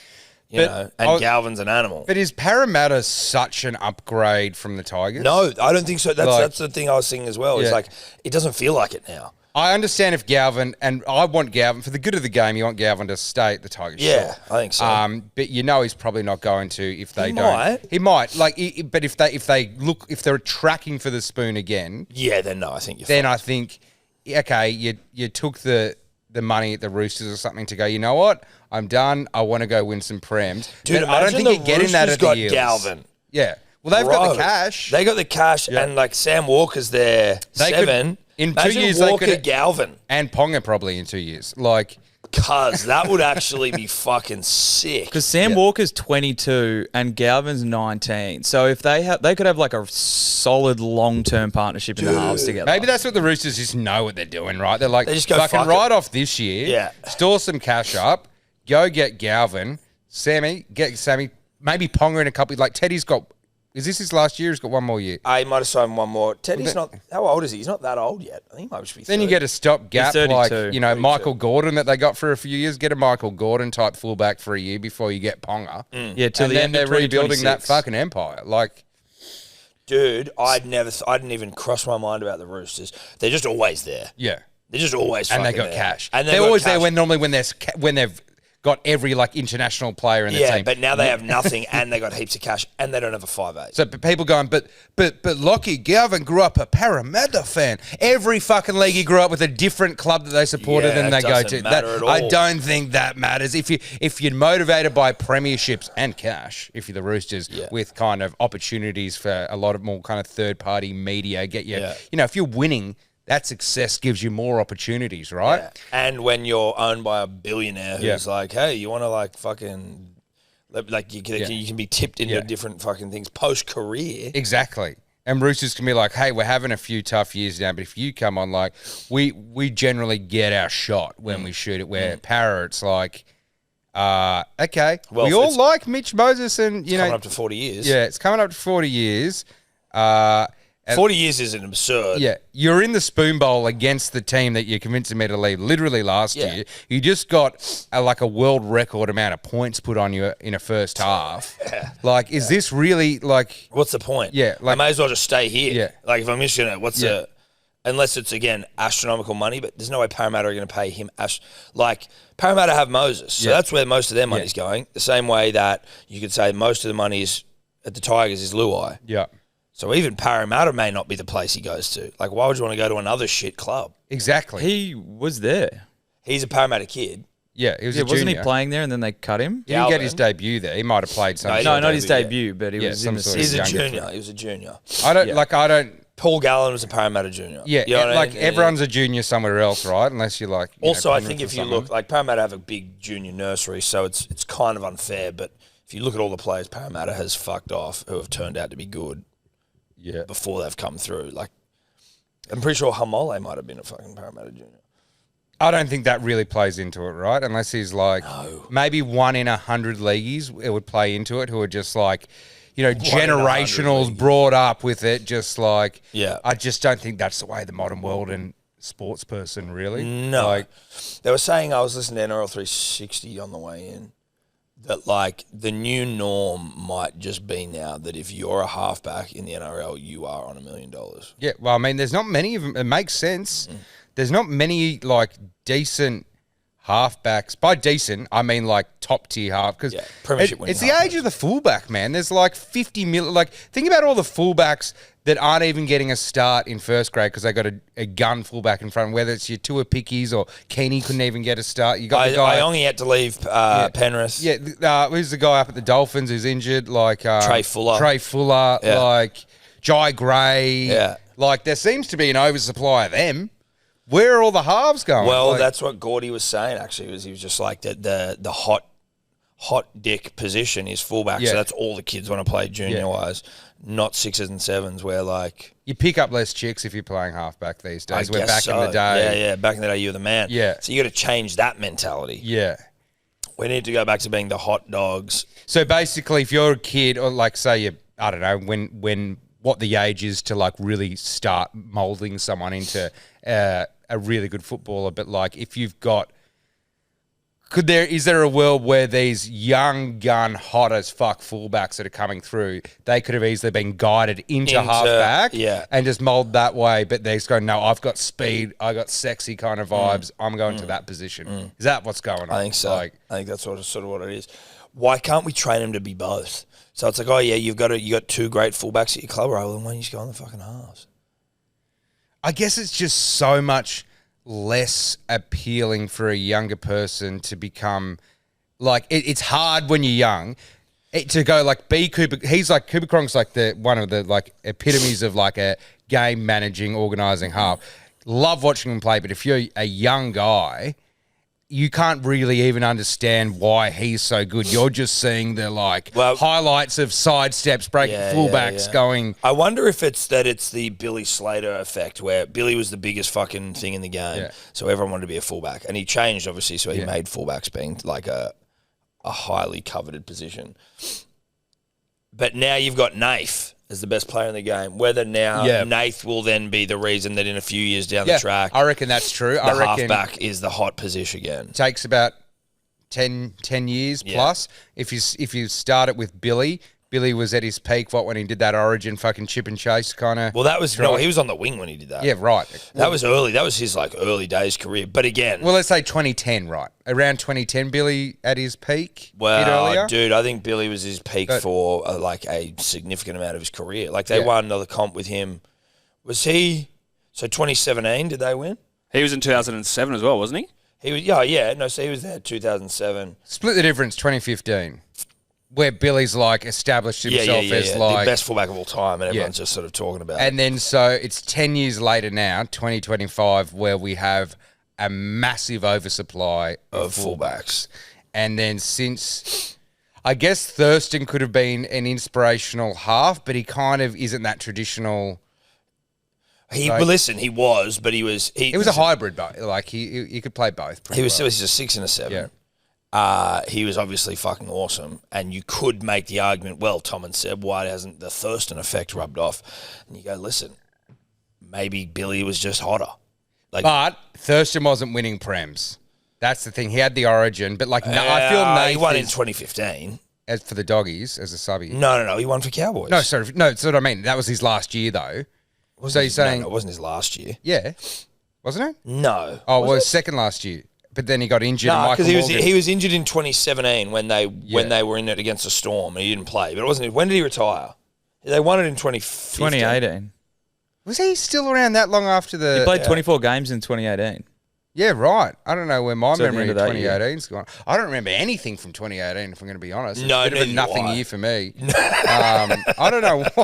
you know, and Galvin's an animal. But is Parramatta such an upgrade from the Tigers? No, I don't think so. That's the thing I was thinking as well. It's like, it doesn't feel like it now. I understand if Galvin, and I want Galvin, for the good of the game, you want Galvin to stay at the Tigers. Yeah, sure. I think so. But you know he's probably not going to if they He don't. might. He might. But if they're tracking for the spoon again, Yeah, then no, I think you're then fine. I think, okay, you took the money at the Roosters or something to go, you know what? I'm done. I want to go win some prems. Dude, But I don't imagine think the you're getting that Roosters at the got Eels. Galvin. Yeah. Well, they've got the Bro, cash. They got the cash, and like Sam Walker's there, They could- 7. in 2 Imagine years, they Walker, could- Galvin. And Ponga probably in 2 years. Like, Cuz that would actually be fucking sick. Because Sam Walker's 22 and Galvin's 19. So if they could have like a solid long-term partnership in the halves together. maybe that's what the Roosters just know what they're doing, right? They're like, They just go, fucking fuck it. right off this year. Yeah. Store some cash up. Go get Galvin. Get Sammy. Maybe Ponga in a couple. Like, Teddy's got... Is this his last year? He's got one more year. He might have signed one more. Teddy's not... How old is he? He's not that old yet. I think he might just be 30. Then you get a stop gap He's 32. like, you know, Michael Gordon that they got for a few years. Get a Michael Gordon type fullback for a year before you get Ponga. Yeah, till And the then end they're of rebuilding that 2026. fucking empire. Like, Dude, I didn't even cross my mind about the Roosters. They're just always there. yeah. They're just always And they fucking got there. cash. And They're got always there cash. when they've got every like international player in the Yeah, team. but now they have nothing, and they got heaps of cash, and they don't have a 5'8". So people going, but Lachy Galvin grew up a Parramatta fan. Every fucking league he grew up with a different club that they supported Yeah, and they it go doesn't to. matter at I all. don't think that matters. If you're motivated by premierships and cash, if you're the Roosters, with kind of opportunities for a lot of more kind of third party media, you know, if you're winning, that success gives you more opportunities, right? Yeah. And when you're owned by a billionaire who's like, hey, you want to like fucking, like you can be tipped into different fucking things post-career. Exactly. And Roosters can be like, hey, we're having a few tough years now, but if you come on, like, we generally get our shot when we shoot it. Where Para, it's like, okay. Well, we all it's like Mitch Moses and, you know. Coming up to 40 years. Yeah, it's coming up to 40 years. 40 years is an absurd. Yeah, you're in the spoon bowl against the team that you're convincing me to leave literally last Yeah. year. You just got like a world record amount of points put on you in a first half. Like, is this really like... What's the point? Yeah, I like- may as well just stay here. Yeah. Like, if I'm just going to, unless it's, again, astronomical money, but there's no way Parramatta are going to pay him. Parramatta have Moses, so that's where most of their money's going. The same way that you could say most of the money is at the Tigers is Luai. Yeah. So even Parramatta may not be the place he goes to. Like, why would you want to go to another shit club? Exactly. He was there. He's a Parramatta kid. Yeah, he was Yeah, a wasn't junior. he playing there and then they cut him? He didn't get Galvin? his debut there. He might have played some. No, No, sort not of- his debut, debut, but he Yeah, was some in the sort of He's a younger junior. kid. He was a junior. I don't. Paul Gallen was a Parramatta junior. Yeah, You know what I like mean? everyone's a junior somewhere else, right? Unless you're like. Also, I Penrith think or if you something. look, like Parramatta have a big junior nursery, so it's kind of unfair. But if you look at all the players Parramatta has fucked off who have turned out to be good Yeah. before they've come through, like I'm pretty sure Holey might have been a fucking Parramatta junior. I don't think that really plays into it, right? Unless he's like maybe 1 in 100 leagueies, it would play into it. Who are just like, you know, 1 in 100 generationals leagueies. brought up with it. Just like, Yeah. I just don't think that's the way the modern world and sports person really. No, Like, they were saying, I was listening to NRL 360 on the way in, that like the new norm might just be now that if you're a halfback in the NRL, you are on $1 million. yeah. Well, I mean, there's not many of them. It makes sense. There's not many like decent halfbacks. By decent, I mean like top tier half, because premiership winning it's the age of the fullback, man. There's like 50 million. Like, think about all the fullbacks that aren't even getting a start in first grade because they got a gun fullback in front. Whether it's your Tua Pickies or Keeney couldn't even get a start. You got the guy. Iongi had to leave Penrith. Yeah, who's the guy up at the Dolphins who's injured? Like Trey Fuller. Yeah. Like Jai Gray. Yeah. Like, there seems to be an oversupply of them. Where are all the halves going? Well, Like, that's what Gordy was saying. Actually, he was just like that. The hot dick position is fullback. Yeah. So that's all the kids want to play junior wise, not 6s and 7s. Where like you pick up less chicks if you're playing halfback these days. I We're guess back so. in the day. Yeah. Back in the day, you were the man. Yeah. So you got to change that mentality. Yeah. We need to go back to being the hot dogs. So basically, if you're a kid, or like say you, I don't know, when what the age is to like really start molding someone into a really good footballer, but like if you've got Is there a world where these young gun, hot as fuck fullbacks that are coming through, they could have easily been guided into halfback and just mould that way, but they just go, no, I've got speed, I got sexy kind of vibes, I'm going to that position. Is that what's going on? I think so. I think that's sort of what it is. Why can't we train them to be both? So it's like, oh yeah, you got two great fullbacks at your club, right? Well, then why don't you just go on the fucking halves? I guess it's just so much less appealing for a younger person to become like it's hard when you're young to go like be Cooper. He's like Cooper Cronk's like one of the like epitomes of like a game managing, organising half. Love watching him play, but if you're a young guy, you can't really even understand why he's so good. You're just seeing the highlights of side steps, breaking fullbacks going. I wonder if it's the Billy Slater effect where Billy was the biggest fucking thing in the game. Yeah. So everyone wanted to be a fullback. And he changed, obviously, so he made fullbacks being like a highly coveted position. But now you've got Nath as the best player in the game. Whether now Nath will then be the reason that in a few years down the track, I reckon that's true. I reckon halfback is the hot position again. Takes about 10 years plus. If you start it with Billy was at his peak when he did that Origin fucking chip and chase kind of. Well, that was he was on the wing when he did that. Yeah, right. That was early. That was his early days career. But again, well, let's say 2010, right? Around 2010, Billy at his peak. Well, dude, I think Billy was his peak for a significant amount of his career. Like they won another comp with him. Was he? So 2017, did they win? He was in 2007 as well, wasn't he? He was. Yeah. No, so he was there 2007. Split the difference. 2015. Where Billy's established himself as the best fullback of all time, and everyone's just sort of talking about it. And then so it's 10 years later now, 2025, where we have a massive oversupply of fullbacks. And then since, I guess Thurston could have been an inspirational half, but he kind of isn't that traditional. He was, but he was. He was a hybrid, but he could play both. He was a 6 and a 7. Yeah. He was obviously fucking awesome, and you could make the argument, well, Tom and Seb, why hasn't the Thurston effect rubbed off? And you go, listen, maybe Billy was just hotter. But Thurston wasn't winning prems. That's the thing. He had the Origin, but I feel Nath he won in 2015. As for the Doggies, as a subby. No, he won for Cowboys. No, sorry, no, that's what I mean. That was his last year, though. So you're saying... No, it wasn't his last year. Yeah. Wasn't it? No. Oh, well, it was second last year. But then he got injured. No, because he was injured in 2017 when they were in it against the Storm and he didn't play. But it wasn't. When did he retire? They won it in 2018. Was he still around that long after the? He played 24 games in 2018. Yeah, right. I don't know where my memory of 2018's gone. I don't remember anything from 2018, if I'm going to be honest. It's a bit of a nothing year for me. I don't know what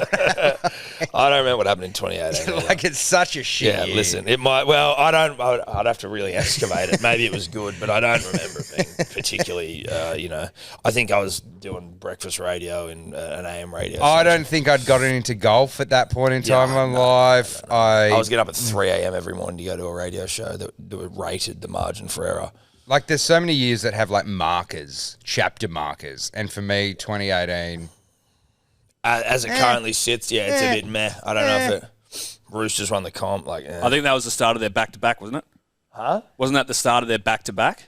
I don't remember what happened in 2018. It's such a shit year. Listen, it might... Well, I'd have to really excavate it. Maybe it was good, but I don't remember it being particularly, I think I was doing breakfast radio in an AM radio I don't think I'd gotten into golf at that point in time in my life. No. I was getting up at 3 a.m. every morning to go to a radio show that rated the margin for error. There's so many years that have markers, chapter markers, and for me, 2018. As it currently sits, it's a bit meh. I don't know if it. Roosters won the comp. I think that was the start of their back-to-back, wasn't it? Huh? Wasn't that the start of their back-to-back?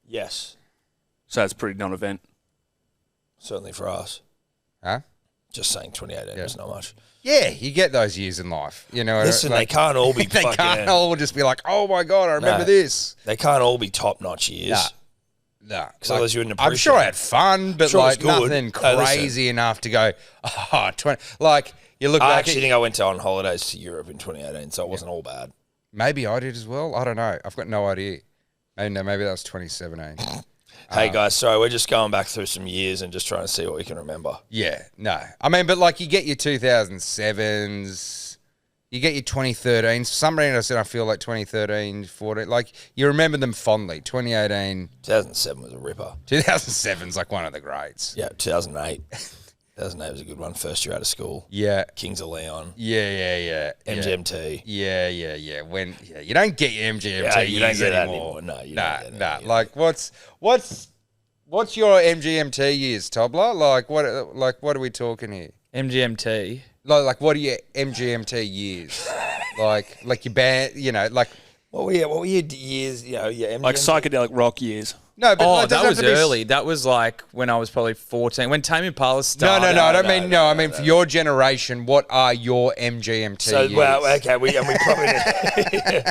Yes. So it's a pretty non-event. Certainly for us. Huh? Just saying 2018 was not much. Yeah, you get those years in life. Listen, they can't all be they can't all just be oh my God, I remember this. They can't all be top-notch years. No. Because otherwise you wouldn't appreciate I'm sure I had fun, but nothing crazy enough to go, 20. You look back. I actually think I went on holidays to Europe in 2018, so it wasn't all bad. Maybe I did as well. I don't know. I've got no idea. Maybe that was 2017. Hey guys, sorry, we're just going back through some years and just trying to see what we can remember. Yeah, no. I mean, but you get your 2007s, you get your 2013s. For some reason I feel like 2013, 14, you remember them fondly. 2018. 2007 was a ripper. 2007's one of the greats. Yeah, 2008. 2008 was a good one. First year out of school. Yeah. Kings of Leon. Yeah. MGMT. Yeah. You don't get your MGMT you don't get anymore. That anymore. No, you nah. don't get that What's your MGMT years, Tobler? What are we talking here? MGMT. What are your MGMT years? your band, What were your years? Your MGMT? Psychedelic rock years. No, but Oh, it doesn't that have was to be early. That was like when I was probably 14. When Tame Impala started. No, I don't mean no. I mean for your generation. What are your MGMT So years? well, okay, we probably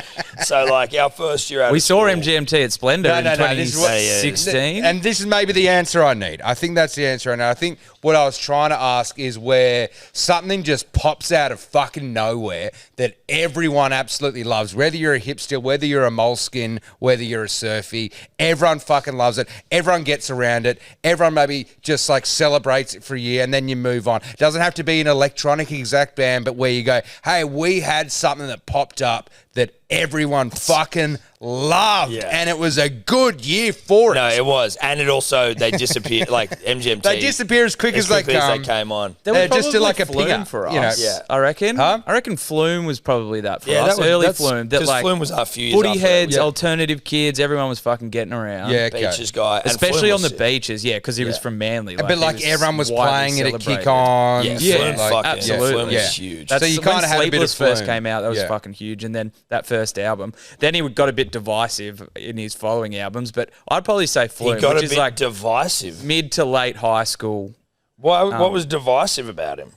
so like our first year out. We of saw school, MGMT at Splendor in this is what- 2016. And this is maybe the answer I need. I think that's the answer I need. I think what I was trying to ask is where something just pops out of fucking nowhere that everyone absolutely loves. Whether you're a hipster, whether you're a moleskin, whether you're a surfy, everyone fucking loves it. Everyone gets around it. Everyone maybe just like celebrates it for a year and then you move on. It doesn't have to be an electronic exact band, but where you go, hey, we had something that popped up that everyone fucking loved, and it was a good year for it. No, it was, and it also they disappeared like MGMT. They disappear as quick as they come. They came on. They were just probably like a Flume pinger, for us. you know. Yeah. I reckon. Huh? I reckon Flume was probably that for Yeah, us. that was Early that's, Flume. That 'cause like Flume was a few years footy after heads, that. alternative kids. Everyone was fucking getting around. Yeah, okay. Beaches guy, and Especially Flume on was the sick. beaches, yeah, because he was from Manly. But like he everyone was widely playing it at celebrated. kick-ons. Yeah, Yeah, Flume like, fucking, absolutely. Flume Yeah. was huge. That's So you when kinda had a bit of Sleepless first Flume. came out. That was Yeah. fucking huge. And then that first album. Then he got a bit divisive in his following albums. But I'd probably say Flume, He got which a is bit like divisive. mid to late high school. What was divisive about him?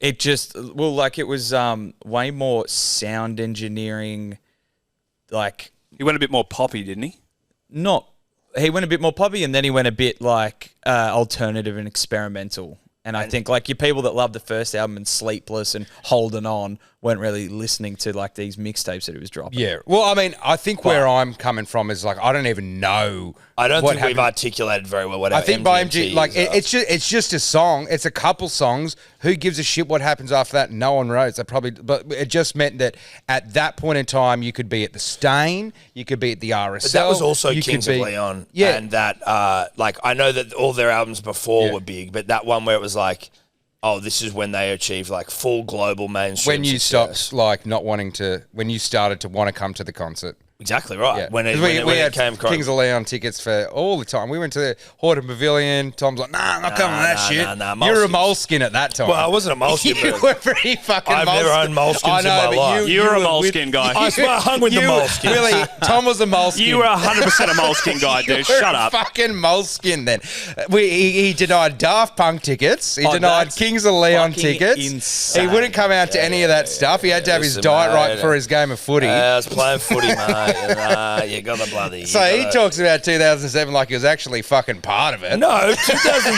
It just it was way more sound engineering. Like He went a bit more poppy, didn't he? he went a bit more poppy, and then he went a bit like alternative and experimental. And I think like your people that loved the first album and Sleepless and Holding On weren't really listening to like these mixtapes that he was dropping. Yeah. Well, I mean, I think where I'm coming from is like I don't even know. I don't what think we've happened. articulated very well what I our think by MGMT MG, like is, it's just a song. It's a couple songs. Who gives a shit what happens after that? No one knows. But it just meant that at that point in time, you could be at the Stain, you could be at the RSL. But that was also you Kings could of be- Leon. Yeah. And that, like, I know that all their albums before Yeah. were big, but that one where it was like, oh, this is when they achieved like full global mainstream when you success. stopped like not wanting to, when you started to want to come to the concert. Exactly right. Yeah. When it, 'Cause when we it had came Kings of Leon tickets for all the time. We went to the Horton Pavilion. Tom's like, nah, I'm not coming to that nah, shit. nah, You were a Moleskins. moleskin at that time. Well, I wasn't a moleskin, You but were pretty fucking I've moleskin. never owned moleskins I in know, my but life. You were a were moleskin guy. I swear I hung with the moleskins. Really, Tom was a moleskin. You were 100% a moleskin guy, You dude. were Shut a up. fucking moleskin then. He denied Daft Punk tickets. He Oh, denied that's Kings of Leon fucking tickets. insane. He wouldn't come out to any of that stuff. He had to have his Listen, diet right mate, for his game of footy. I was playing footy, mate. And, you got the bloody. So he talks about 2007 like he was actually fucking part of it. No, 2000.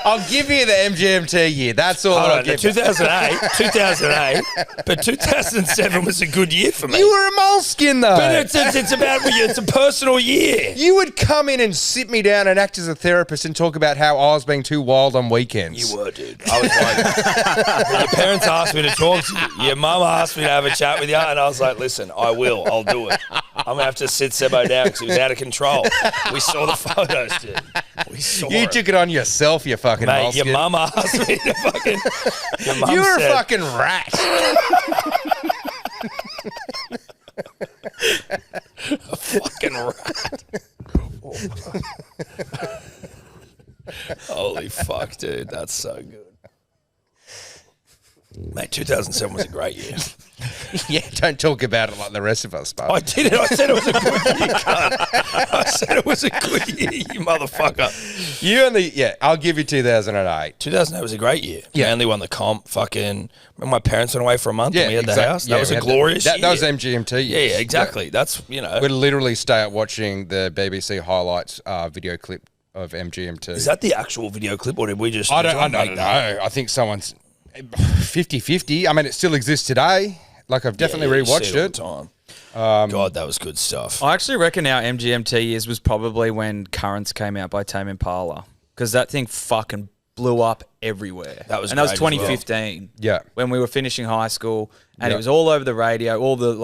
I'll give you the MGMT year. That's all Hold I'll on, give you. 2008, but 2007 was a good year for me. You were a moleskin though. But it's about it's a personal year. You would come in and sit me down and act as a therapist and talk about how I was being too wild on weekends. You were, dude. I was like, when your parents asked me to talk to you. Your mum asked me to have a chat with you, and I was like, listen, I'll do it. I'm going to have to sit Sebbo down because he was out of control. We saw the photos, dude. We saw You took it on yourself, you fucking Mate, moleskin. your mum asked me to fucking... Your mum You were said, a fucking rat. fucking rat. Holy fuck, dude. That's so good. Mate, 2007 was a great year. Yeah, don't talk about it like the rest of us, but I did it. I said it was a good year, cunt. I said it was a good year, you motherfucker. you only, yeah, I'll give you 2008. 2008 was a great year. Yeah. Manly won the comp. Fucking, remember my parents went away for a month and we had the house? Yeah, That was we a had glorious year. That was MGMT. Yeah, exactly. That's, you know. We'd literally stay out watching the BBC highlights video clip of MGMT. Is that the actual video clip or did we just... I don't know. I think someone's 50-50. I mean, it still exists today. Like, I've definitely you see rewatched all it. the time. God, that was good stuff. I actually reckon our MGMT years was probably when Currents came out by Tame Impala, because that thing fucking blew up everywhere. That was and that was great as well. 2015. Yeah. When we were finishing high school, and Yeah. it was all over the radio. All the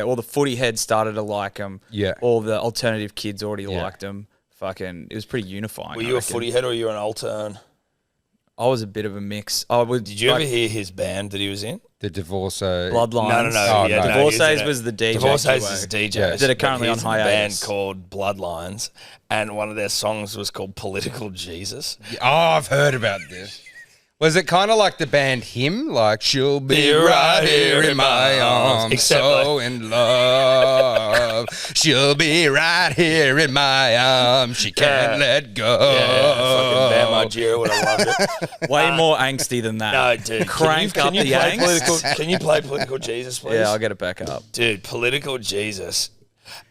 all the footy heads started to like them. Yeah. All the alternative kids already liked them. Fucking, it was pretty unifying. Were I you a reckon. footy head or were you an altern? I was a bit of a mix. I would. Did you ever hear his band that he was in? The Divorce. Bloodlines? No. Oh, yeah, no. he Divorcees in was the DJ Divorcees duo. is the DJ. Yeah. That are currently on he's in a hiatus. band called Bloodlines, and one of their songs was called Political Jesus. Oh, I've heard about this. Was it kind of like the band Him? Like, she'll be right here in my arms, Except so in love. She'll be right here in my arms, she can't let go. Fucking Bam Margera would have loved it. Way more angsty than that. No, dude. Crank up the angst. Can you play Political Jesus, please? Yeah, I'll get it back up. Dude, Political Jesus.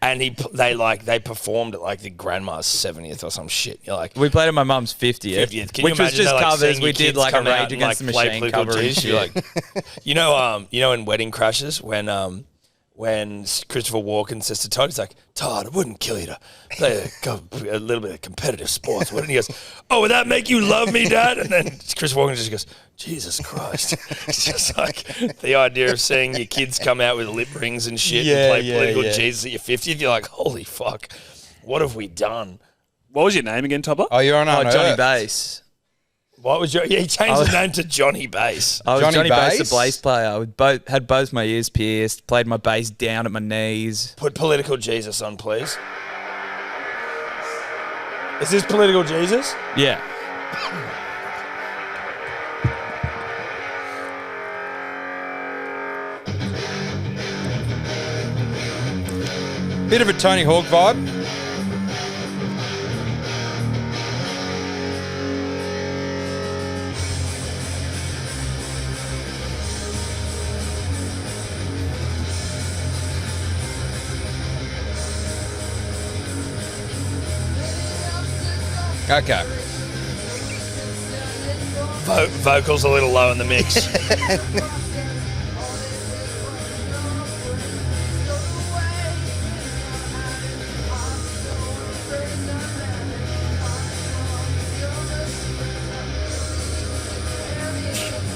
And they performed at like the grandma's 70th or some shit. You're like, We played at my mum's 50th, 50th. Can you which was imagine just that, like, covers. seeing We your did kids like a come out Rage and, Against the play Machine Political cover and Jesus? shit. You're like, you know in Wedding Crashers when Christopher Walken says to Todd, he's like, Todd, I wouldn't kill you to play a little bit of competitive sports. Wouldn't he? He goes, oh, would that make you love me, Dad? And then Chris Walken just goes, Jesus Christ. It's just like the idea of seeing your kids come out with lip rings and shit and play Political Jesus at your 50th. You're like, holy fuck, what have we done? What was your name again, Tubber? Oh, you're on Oh, Johnny Unearthed. Bass. What was your? Yeah, he changed his name to Johnny Bass. I was Johnny Johnny Bass, Bass? the bass player. I would had both my ears pierced, played my bass down at my knees. Put Political Jesus on, please. Is this Political Jesus? Yeah. Bit of a Tony Hawk vibe. Okay. Vocals a little low in the mix.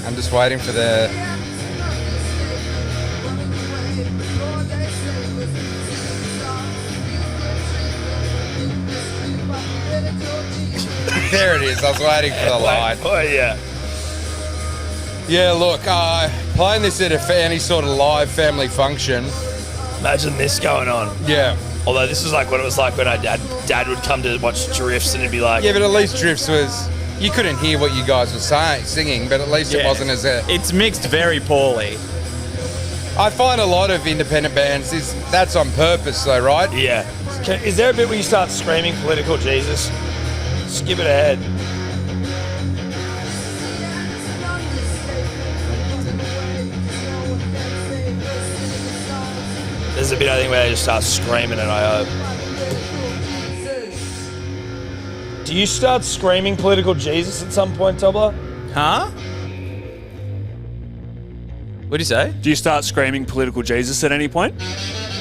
I'm just waiting for the... There it is. I was waiting for the line. Oh, yeah. Yeah, look, playing this at any sort of live family function. Imagine this going on. Yeah. Although this is like what it was like when our dad would come to watch Drifts and he'd be like, Yeah, but at least Drifts was... You couldn't hear what you guys were singing, but at least it Yeah. wasn't as a... It's mixed very poorly. I find a lot of independent bands, that's on purpose though, right? yeah. Is there a bit where you start screaming Political Jesus? Skip it ahead. There's a bit, I think, where they just start screaming and I hope. Do you start screaming Political Jesus at some point, Tobler? Huh? What'd you say? Do you start screaming Political Jesus at any point?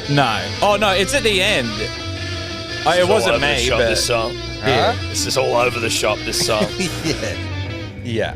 No. Oh, no, it's at the end. Oh, it It's all wasn't over the me, shop, but... this song. Huh? This is all over the shop, this song. Yeah.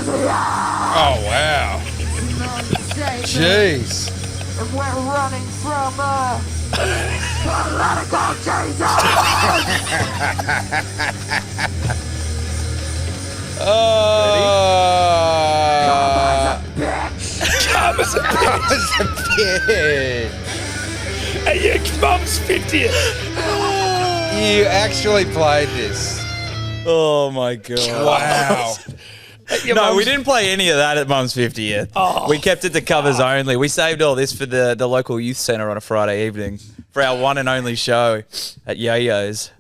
Oh, wow. Jeez. And we're running from political Jesus. Come as a bitch. Hey, your mum's 50th. You actually played this. Oh, my God. Wow. No, we didn't play any of that at Mum's 50th. Oh, we kept it to covers only. We saved all this for the local youth centre on a Friday evening for our one and only show at Yo-Yo's.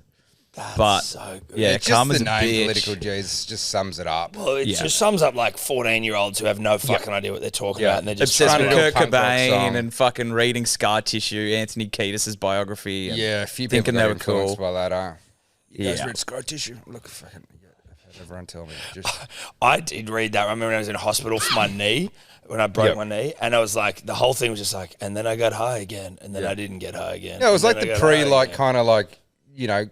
But so good. yeah, Just calm the as a name bitch. Political Jesus just sums it up. Well, it Yeah. just sums up like 14-year-olds who have no fucking idea what they're talking Yeah. about, and they're just Obsessed trying with to do a Kurt punk rock Cobain song. and fucking reading Scar Tissue, Anthony Kiedis' biography. And Yeah, a few thinking people they got were influenced cool. by that, You guys Yeah. read Scar Tissue? Look, fucking... Everyone tell me. Just I did read that. I remember when I was in hospital for my knee, when I broke my knee, and I was like, the whole thing was just like, and then I got high again, and then I didn't get high again. yeah, it was and like then I the got high like again. kind of like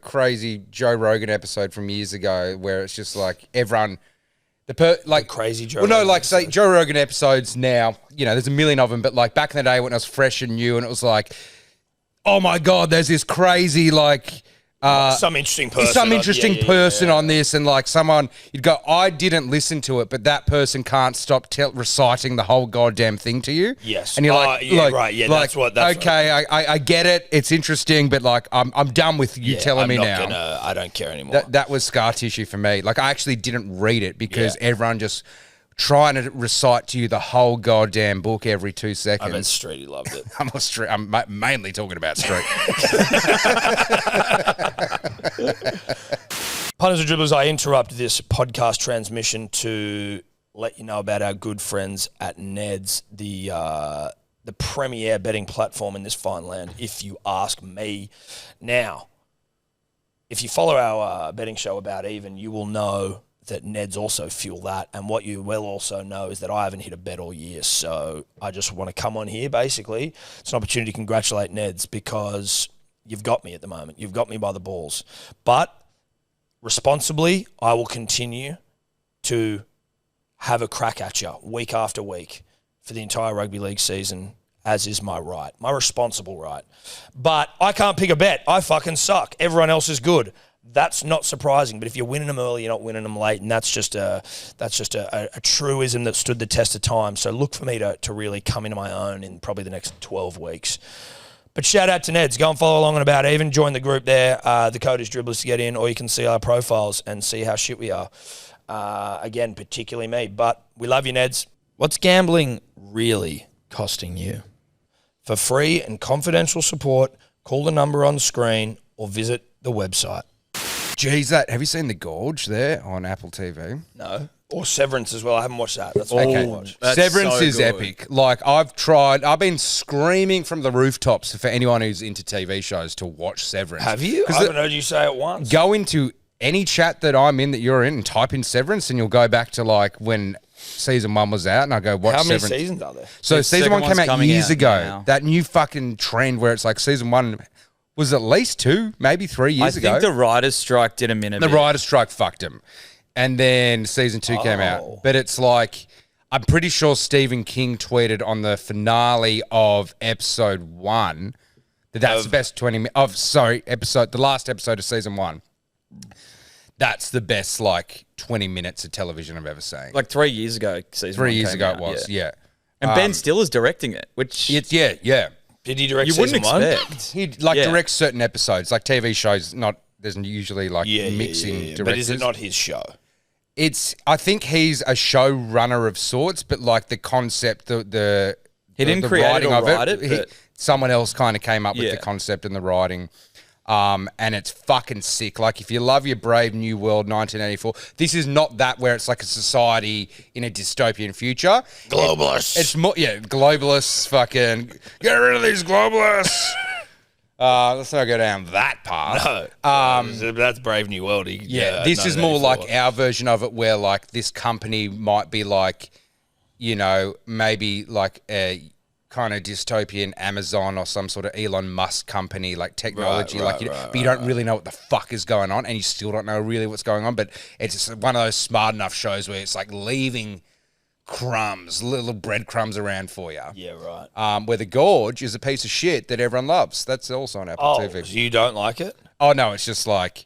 crazy Joe Rogan episode from years ago where it's just like everyone. Crazy Joe Well, no, Rogan like say episode. Joe Rogan episodes now. There's a million of them, but like back in the day when I was fresh and new, and it was like, oh my god, there's this crazy like. Some interesting person. Some interesting Yeah, person on this, and like someone, you'd go, I didn't listen to it, but that person can't stop reciting the whole goddamn thing to you. Yes. and you're like, yeah, right, yeah, that's what- okay, I get it, it's interesting, but like I'm done with you telling I'm me not now. I don't care anymore. That was scar tissue for me. Like I actually didn't read it because everyone just trying to recite to you the whole goddamn book every 2 I bet seconds. Streety loved it. I'm mainly talking about Street. Punters and dribblers, I interrupt this podcast transmission to let you know about our good friends at Ned's, the premier betting platform in this fine land, if you ask me. Now, if you follow our betting show About Even, you will know that Ned's also fuel that. And what you will also know is that I haven't hit a bet all year. So I just want to come on here, basically. It's an opportunity to congratulate Ned's because you've got me at the moment. You've got me by the balls. But responsibly, I will continue to have a crack at you week after week for the entire rugby league season, as is my right, my responsible right. But I can't pick a bet. I fucking suck. Everyone else is good. That's not surprising. But if you're winning them early, you're not winning them late, and that's just a truism that stood the test of time. So look for me to really come into my own in probably the next 12 weeks. But shout out to Ned's. Go and follow along on About Even. Join the group there. The code is dribblers to get in, or you can see our profiles and see how shit we are. Again, particularly me. But we love you, Ned's. What's gambling really costing you? For free and confidential support, call the number on the screen or visit the website. Jeez, have you seen The Gorge there on Apple TV? No. Or Severance as well. I haven't watched that. That's what I Okay. watch. That's Severance so is good. epic. Like I've been screaming from the rooftops for anyone who's into TV shows to watch Severance. Have you? I 'Cause haven't heard you say it once. go into any chat that I'm in that you're in and type in Severance and you'll go back to like when season 1 was out and I go watch How many Severance. seasons are there? So The season second 1 came one's out coming years out ago. now. That new fucking trend where it's like season 1 was at least 2, maybe 3 years I ago. think the writer's strike did him in a The bit. writer's strike fucked him. And then season 2 came Oh. out. But it's like, I'm pretty sure Stephen King tweeted on the finale of episode 1 that's the best 20 minutes the last episode of season 1. That's the best like 20 minutes of television I've ever seen. Like 3 years ago, season 3 one years came ago out, it was, yeah. And Ben Stiller is directing it, which It's yeah. Did he direct you wouldn't season 1? expect. He like Yeah. directs certain episodes, like TV shows. There's usually like mixing directors. But is it not his show? I think he's a showrunner of sorts, but like the concept, He didn't the create it writing or of write it, but- someone else kind of came up with Yeah. the concept and the writing. And it's fucking sick. Like if you love your Brave New World 1984, this is not that where it's like a society in a dystopian future. Globalists. It's more, globalists, fucking get rid of these globalists. Let's not go down that path. No. That's Brave New World. This is more like our version of it where like this company might be like, maybe like a kind of dystopian Amazon or some sort of Elon Musk company, like technology, but you don't really know what the fuck is going on and you still don't know really what's going on. But it's just one of those smart enough shows where it's like leaving crumbs, little breadcrumbs around for you. Yeah, right. Where The Gorge is a piece of shit that everyone loves. That's also on Apple TV. So you don't like it? Oh no, it's just like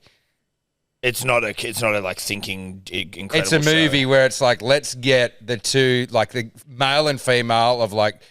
It's not a like thinking incredible. it's a movie show. where it's like let's get the two, like the male and female of like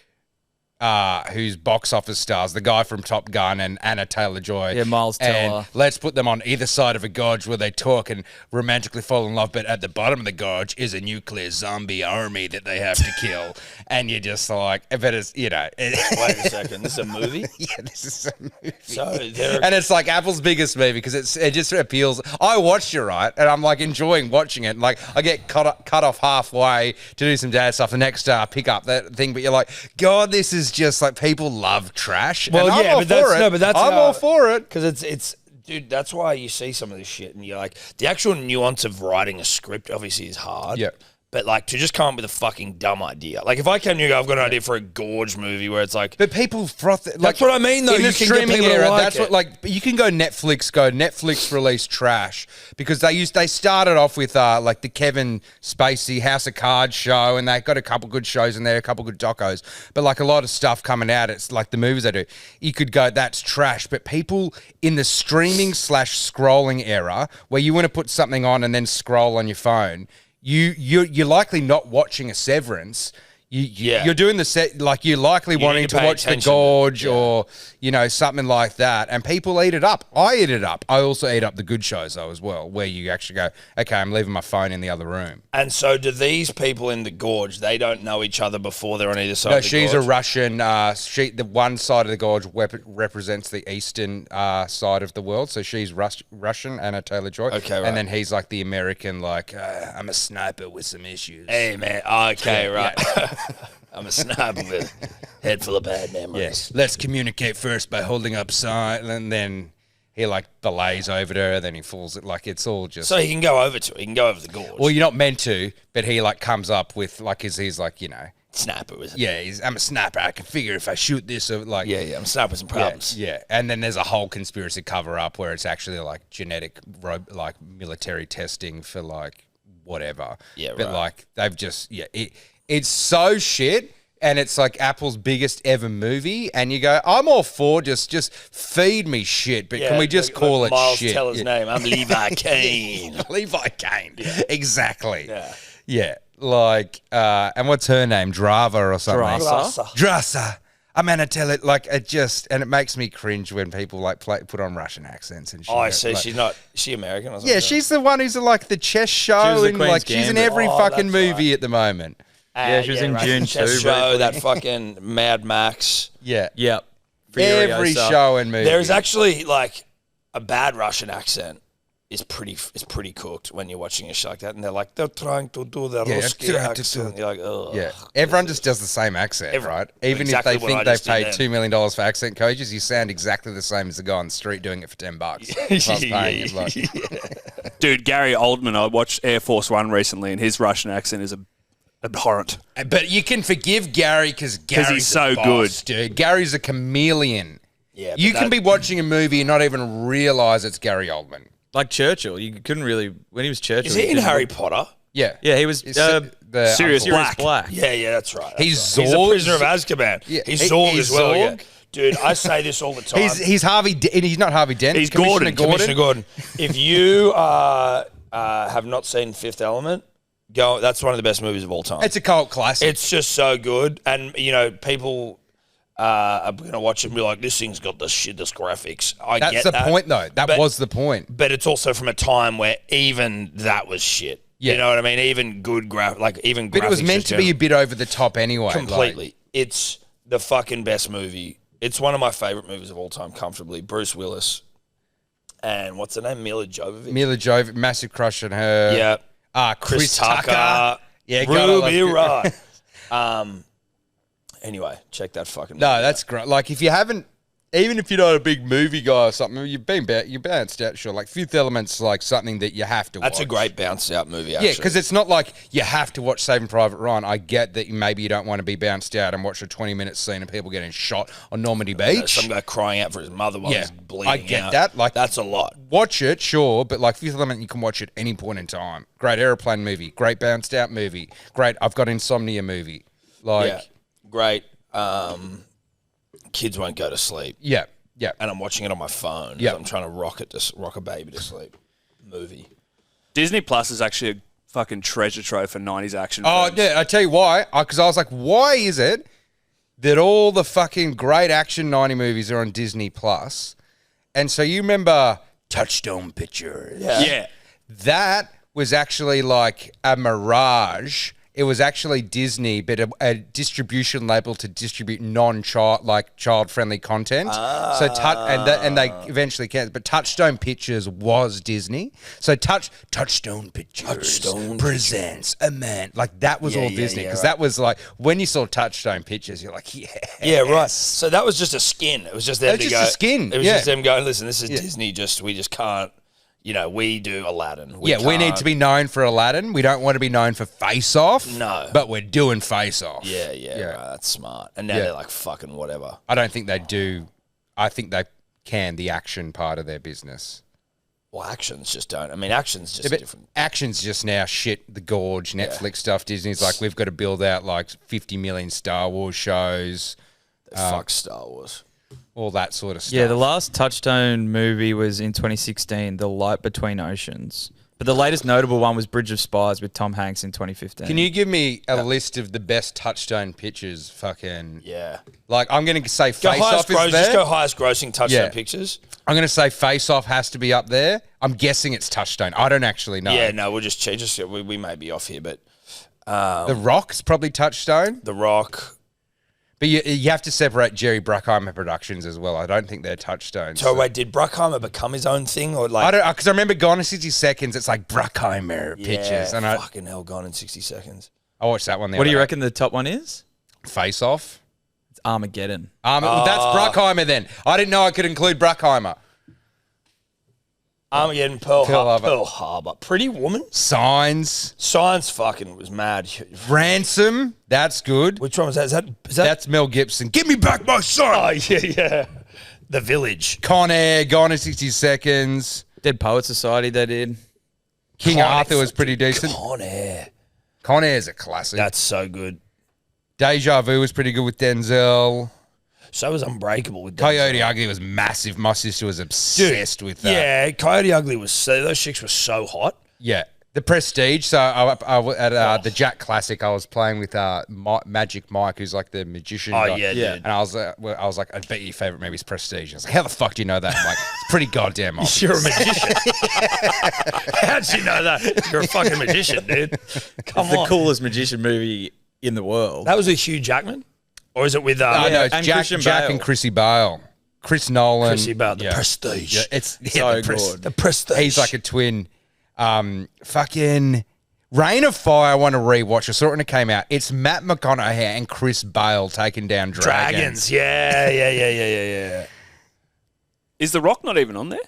who's box office stars, the guy from Top Gun and Anna Taylor-Joy. Yeah, Miles Teller. And let's put them on either side of a gorge where they talk and romantically fall in love, but at the bottom of the gorge is a nuclear zombie army that they have to kill. And you're just like, but it's, Wait a second. This is a movie? yeah, this is a movie. So there And it's like Apple's biggest movie because it just appeals. I watched it, right? And I'm like enjoying watching it. Like I get cut off halfway to do some dad stuff. The next pick up that thing, but you're like, God, this is just like people love trash. Well, and I'm yeah, all but that's for it. no, but that's I'm all for it. because it's Dude, that's why you see some of this shit and you're like, the actual nuance of writing a script obviously is hard. Yeah. But like to just come up with a fucking dumb idea. Like if I came to you and go, I've got an idea for a Gorge movie where it's like, But people froth. Like, that's what I mean, though. In You the can get streaming people to era, like that's it. what like you can go Netflix released trash because they started off with like the Kevin Spacey House of Cards show and they got a couple good shows in there, a couple good docos. But like a lot of stuff coming out, it's like the movies they do. You could go that's trash, but people in the streaming / scrolling era where you want to put something on and then scroll on your phone. You're likely not watching a Severance. You're doing the set like you're likely wanting need to to pay watch the attention. Gorge or something like that, and people eat it up. I eat it up. I also eat up the good shows though as well, where you actually go, okay, I'm leaving my phone in the other room. and so do these people in the Gorge, they don't know each other before they're on either side No, of the she's Gorge? a Russian. The one side of the gorge represents the eastern side of the world, so she's Russian, Anna Taylor-Joy. Okay, right. And then he's like the American, like I'm a sniper with some issues. Hey, man. Okay, right. I'm a sniper with a head full of bad memories. Yes. Let's communicate first by holding up sign, and then he like belays over to her, then he falls. Like it's all just. So he can go over to it. He can go over the Gorge. Well, you're not meant to, but he like comes up with like he's like Sniper with yeah, I'm a sniper. I can figure if I shoot this or like Yeah, I'm sniping some problems. Yeah, and then there's a whole conspiracy cover up where it's actually like genetic like military testing for like whatever. Yeah, but right. like they've just it's so shit. And it's like Apple's biggest ever movie, and you go, I'm all for just feed me shit, but can we just call it Miles shit? Teller's name. I'm Levi Kane. Levi Kane. Exactly. Yeah. Yeah. Like, and what's her name? Drava or something. Drasa? Drasa. I'm gonna tell it like it just, and it makes me cringe when people like put on Russian accents and shit. Oh, I see. Like, She's not. Is she American or something? yeah, she's the one who's like the chess show, the and Queen's like she's in Gambit. every Oh, fucking that's movie at the moment. Yeah, she was in June Chess too, show, briefly. that fucking Mad Max. Yeah, Yep. every Furiosa. show and movie. There's actually like a bad Russian accent is pretty cooked when you're watching a show like that, and they're like they're trying to do the Yeah, Ruski they're trying to accent. do- You're like, ugh. Yeah, everyone just does the same accent, right? Even exactly if they what I think they've just did paid then. $2 million for accent coaches, you sound exactly the same as the guy on the street doing it for $10. Plus paying. It's like, Dude, Gary Oldman, I watched Air Force One recently, and his Russian accent is abhorrent. but you can forgive Gary because Gary's he's so a boss, dude. Gary's a chameleon. Yeah, but You can that- be watching a movie and not even realize it's Gary Oldman. Like Churchill. You couldn't really, when he was Churchill. Is he you in didn't- Harry Potter? Yeah, Yeah, he was It's, Sirius Sirius Black. Black. Yeah, that's right. He's He's a Zorg. prisoner of Azkaban. Yeah, He's he- Zorg he's as well. Yeah. Zorg. Dude, I say this all the time. he's Harvey. He's not Harvey Dent. He's Commissioner Commissioner Gordon. If you have not seen Fifth Element, go. That's one of the best movies of all time. It's a cult classic. It's just so good, and people are going to watch it and be like, "This thing's got the shittest graphics." I That's get the that, point, though. That but- was the point. But it's also from a time where even that was shit. Yeah. You know what I mean? Even good even. But it was graphics meant just to be a generally- bit over the top anyway. like- completely. It's the fucking best movie. It's one of my favorite movies of all time, comfortably. Bruce Willis and what's her name? Mila Jovovich. Mila Jovovich, massive crush on her. Yeah. Chris Tucker. Yeah, Ruby God, Rod. Anyway, check that fucking. No, movie that's great. Like, if you haven't, even if you're not a big movie guy or something, you're bounced out. Sure, like Fifth Element's like something that you have to. That's watch. a great bounced out movie. Actually. Yeah, because it's not like you have to watch Saving Private Ryan. I get that maybe you don't want to be bounced out and watch a 20-minute scene of people getting shot on Normandy Beach. Some guy crying out for his mother while he's bleeding. I get out. that. Like, that's a lot. watch it, sure, but like Fifth Element, you can watch it any point in time. Great airplane movie, great bounced out movie, great I've got insomnia movie. Like, Yeah, great. Kids won't go to sleep, yeah. and I'm watching it on my phone. Yeah. I'm trying to rock a baby to sleep. Movie. Disney Plus is actually a fucking treasure trove for 90s action Oh, films. yeah, I tell you why. Because I was like, why is it that all the fucking great action 90 movies are on Disney Plus? And so you remember Touchstone Pictures. Yeah. That was actually like a mirage it was actually Disney, but a distribution label to distribute child-friendly content. So and they eventually canceled. But Touchstone Pictures was Disney. So Touchstone Pictures presents a man. Like that was all Disney because that was like when you saw Touchstone Pictures, you're like, yeah, right. So that was just a skin. It was just them to go. A skin. It was just them going, listen, this is Disney. We just can't. We do Aladdin. We need to be known for Aladdin. We don't want to be known for Face Off. No. But we're doing Face Off. Yeah. Right, that's smart. And now they're like, fucking whatever. I don't think they do. I think they can the action part of their business. Well, actions just don't. I mean, actions just but different. Action's just now shit, the gorge, Netflix stuff. Disney's like, we've got to build out like 50 million Star Wars shows. Fuck Star Wars. All that sort of stuff. Yeah, the last Touchstone movie was in 2016, The Light Between Oceans. But the latest notable one was Bridge of Spies with Tom Hanks in 2015. Can you give me a list of the best Touchstone pictures? Fucking Yeah. like I'm going to say Go Face highest Off is there. Just go highest grossing Touchstone Yeah. pictures. I'm going to say Face Off has to be up there. I'm guessing it's Touchstone. I don't actually know. Yeah, no, we'll just change. We may be off here, but The Rock's probably Touchstone. The Rock. But you have to separate Jerry Bruckheimer Productions as well. I don't think they're Touchstones. So wait, did Bruckheimer become his own thing, or like? I don't, because I remember Gone in 60 Seconds. It's like Bruckheimer pictures, and fucking hell, Gone in 60 Seconds. I watched that one. What do you reckon the top one is? Face Off. It's Armageddon. That's Bruckheimer then. I didn't know I could include Bruckheimer. Armageddon, Pearl Harbor, Pretty Woman, Signs. Science fucking was mad. Ransom. That's good. Which one was that? Is that That's Mel Gibson. Give me back my son. Oh yeah. The Village. Con Air. Gone in 60 Seconds. Dead Poet Society they did. King Arthur was pretty decent. Con Air. Con Air's a classic. That's so good. Deja Vu was pretty good with Denzel. So was Unbreakable with Coyote Denzel. Ugly was massive. My sister was obsessed with that. Yeah, Coyote Ugly was those chicks were so hot. Yeah. The Prestige. So at the Jack Classic, I was playing with Magic Mike, who's like the magician. Oh guy. yeah, dude. And I was like, I bet your favorite movie is Prestige. I was like, how the fuck do you know that? I'm like, it's pretty goddamn obvious. You're a magician. How'd you know that? You're a fucking magician, dude. Come The on. coolest magician movie in the world. That was with Hugh Jackman? Or is it with No, it's and Jack Christian Bale. and Chrissy Bale. Chris Nolan. Chrissy Bale, The Prestige. Yeah, it's So the good. The Prestige. He's like a twin. Fucking Reign of Fire. I want to rewatch. I saw it when it came out. It's Matt McConaughey and Chris Bale taking down dragons. Yeah. Is The Rock not even on there?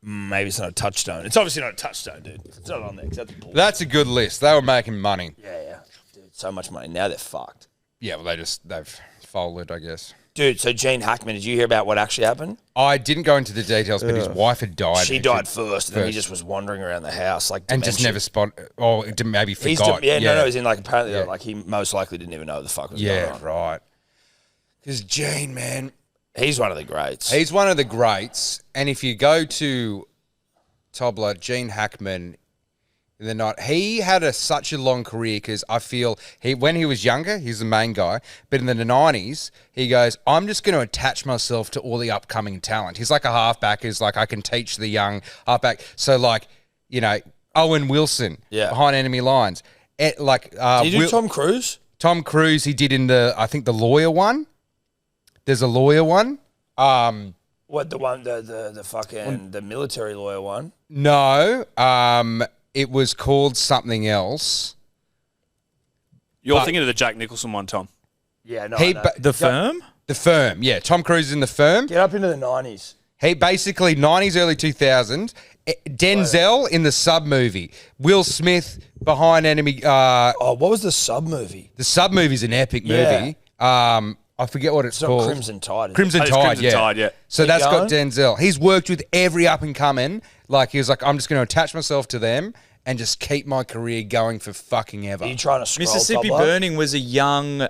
Maybe it's not a touchstone. It's obviously not a touchstone, dude. It's not on there 'cause that's bull. That's a good list. They were making money. Yeah. Dude, so much money. Now they're fucked. Yeah, well, they've folded, I guess. Dude, so Gene Hackman, did you hear about what actually happened? I didn't go into the details, but his wife had died. She died first, and then he just was wandering around the house like and just never maybe He's forgot. no, he's in like apparently like he most likely didn't even know what the fuck was going Yeah, on. right. Because Gene, man, He's one of the greats. he's one of the greats. And if you go to Tobler, Gene Hackman, he had such a long career because I feel when he was younger, he's the main guy. But in the 90s, he goes, I'm just going to attach myself to all the upcoming talent. He's like a halfback who's like, I can teach the young halfback. So like, Owen Wilson behind enemy lines. Did you do Tom Cruise? Tom Cruise, he did in I think the lawyer one. There's a lawyer one. What the one the fucking the military lawyer one? No. It was called something else. You're thinking of the Jack Nicholson one, Tom. Yeah, no. The Firm? The Firm, yeah. Tom Cruise is in The Firm. Get up into the 90s. He basically 90s, early 2000s. Denzel in the Sub movie. Will Smith behind enemy. What was the Sub movie? The Sub movie's an epic movie. I forget what it's It's not called. Crimson Tide. Crimson It's Tide, Crimson yeah. Tide, yeah. So Keep that's going. got Denzel. He's worked with every up and coming. Like he was like, I'm just going to attach myself to them and just keep my career going for fucking ever. Are you trying to scroll? Mississippi Tobler? Burning was a young.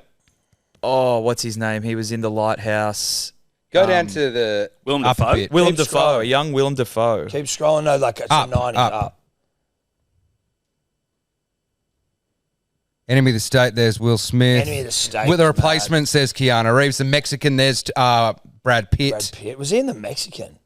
Oh, what's his name? He was in The Lighthouse. Go down to the Willem upper Dafoe? bit. Willem Keep Dafoe, scrolling. a young Willem Dafoe. Keep scrolling. No, like it's Up, the 90s. up. Up. Enemy of the State, there's Will Smith. Enemy of the State With the is replacement, says Keanu Reeves. The Mexican, there's Brad Pitt. Brad Pitt. Was he in the Mexican?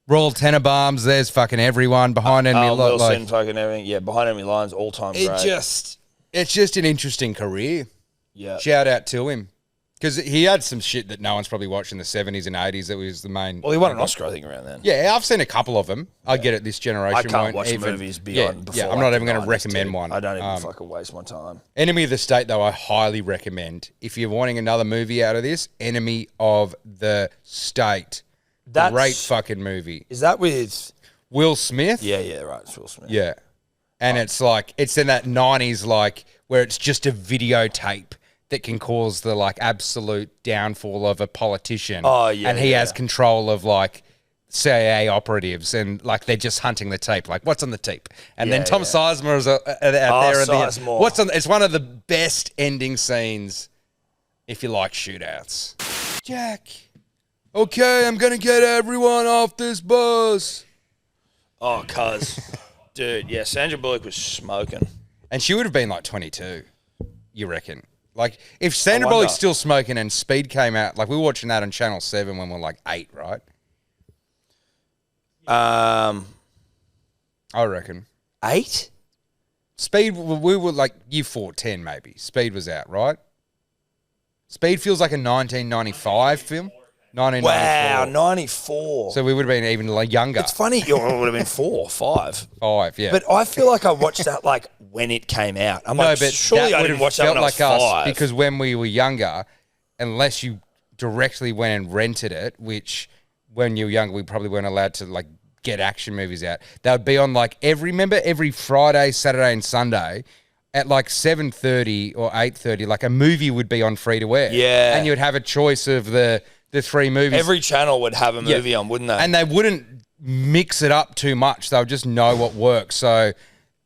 Royal Tenenbaums, there's fucking everyone. Behind enemy. Wilson, fucking everything. Yeah, behind enemy lines, all time great. It's just an interesting career. Yeah. Shout out to him. Because he had some shit that no one's probably watched in the 70s and 80s that was the main... Well, he won an Oscar, I think, around then. Yeah, I've seen a couple of them. I get it, this generation I can't won't watch even, movies beyond before. Yeah, I'm like not the even going to 90s, recommend dude. one. I don't even fucking waste my time. Enemy of the State, though, I highly recommend. If you're wanting another movie out of this, Enemy of the State. That's- Great fucking movie. Is that with... Will Smith? Yeah, right. It's Will Smith. Yeah. And it's like, it's in that 90s, like, where it's just a videotape that can cause the, like, absolute downfall of a politician. Oh, yeah, And he yeah. has control of, like, CIA operatives and, like, they're just hunting the tape. Like, what's on the tape? And then Tom Sizemore is out there at the end. Sizemore. What's on? It's one of the best ending scenes if you like shootouts. Jack. Okay, I'm going to get everyone off this bus. Oh, cuz. Dude, yeah, Sandra Bullock was smoking. And she would have been like 22, you reckon? Like, if Sandra wonder. Bullock's still smoking and Speed came out, like, we were watching that on Channel 7 when we were like 8, right? I reckon. 8? Speed, we were like year 4, 10 maybe. Speed was out, right? Speed feels like a 1995 film. 1994. Wow, 94. So we would have been even like younger. It's funny, you would have been 4 or 5. 5, yeah. But I feel like I watched that like when it came out. I'm like, surely I didn't watch that when I was 5. Because when we were younger, unless you directly went and rented it, which when you were younger, we probably weren't allowed to like get action movies out. They would be on like every Friday, Saturday and Sunday at like 7:30 or 8:30, like a movie would be on free to air. Yeah. And you would have a choice of the 3 movies. Every channel would have a movie on, wouldn't they? And they wouldn't mix it up too much. They'll just know what works. So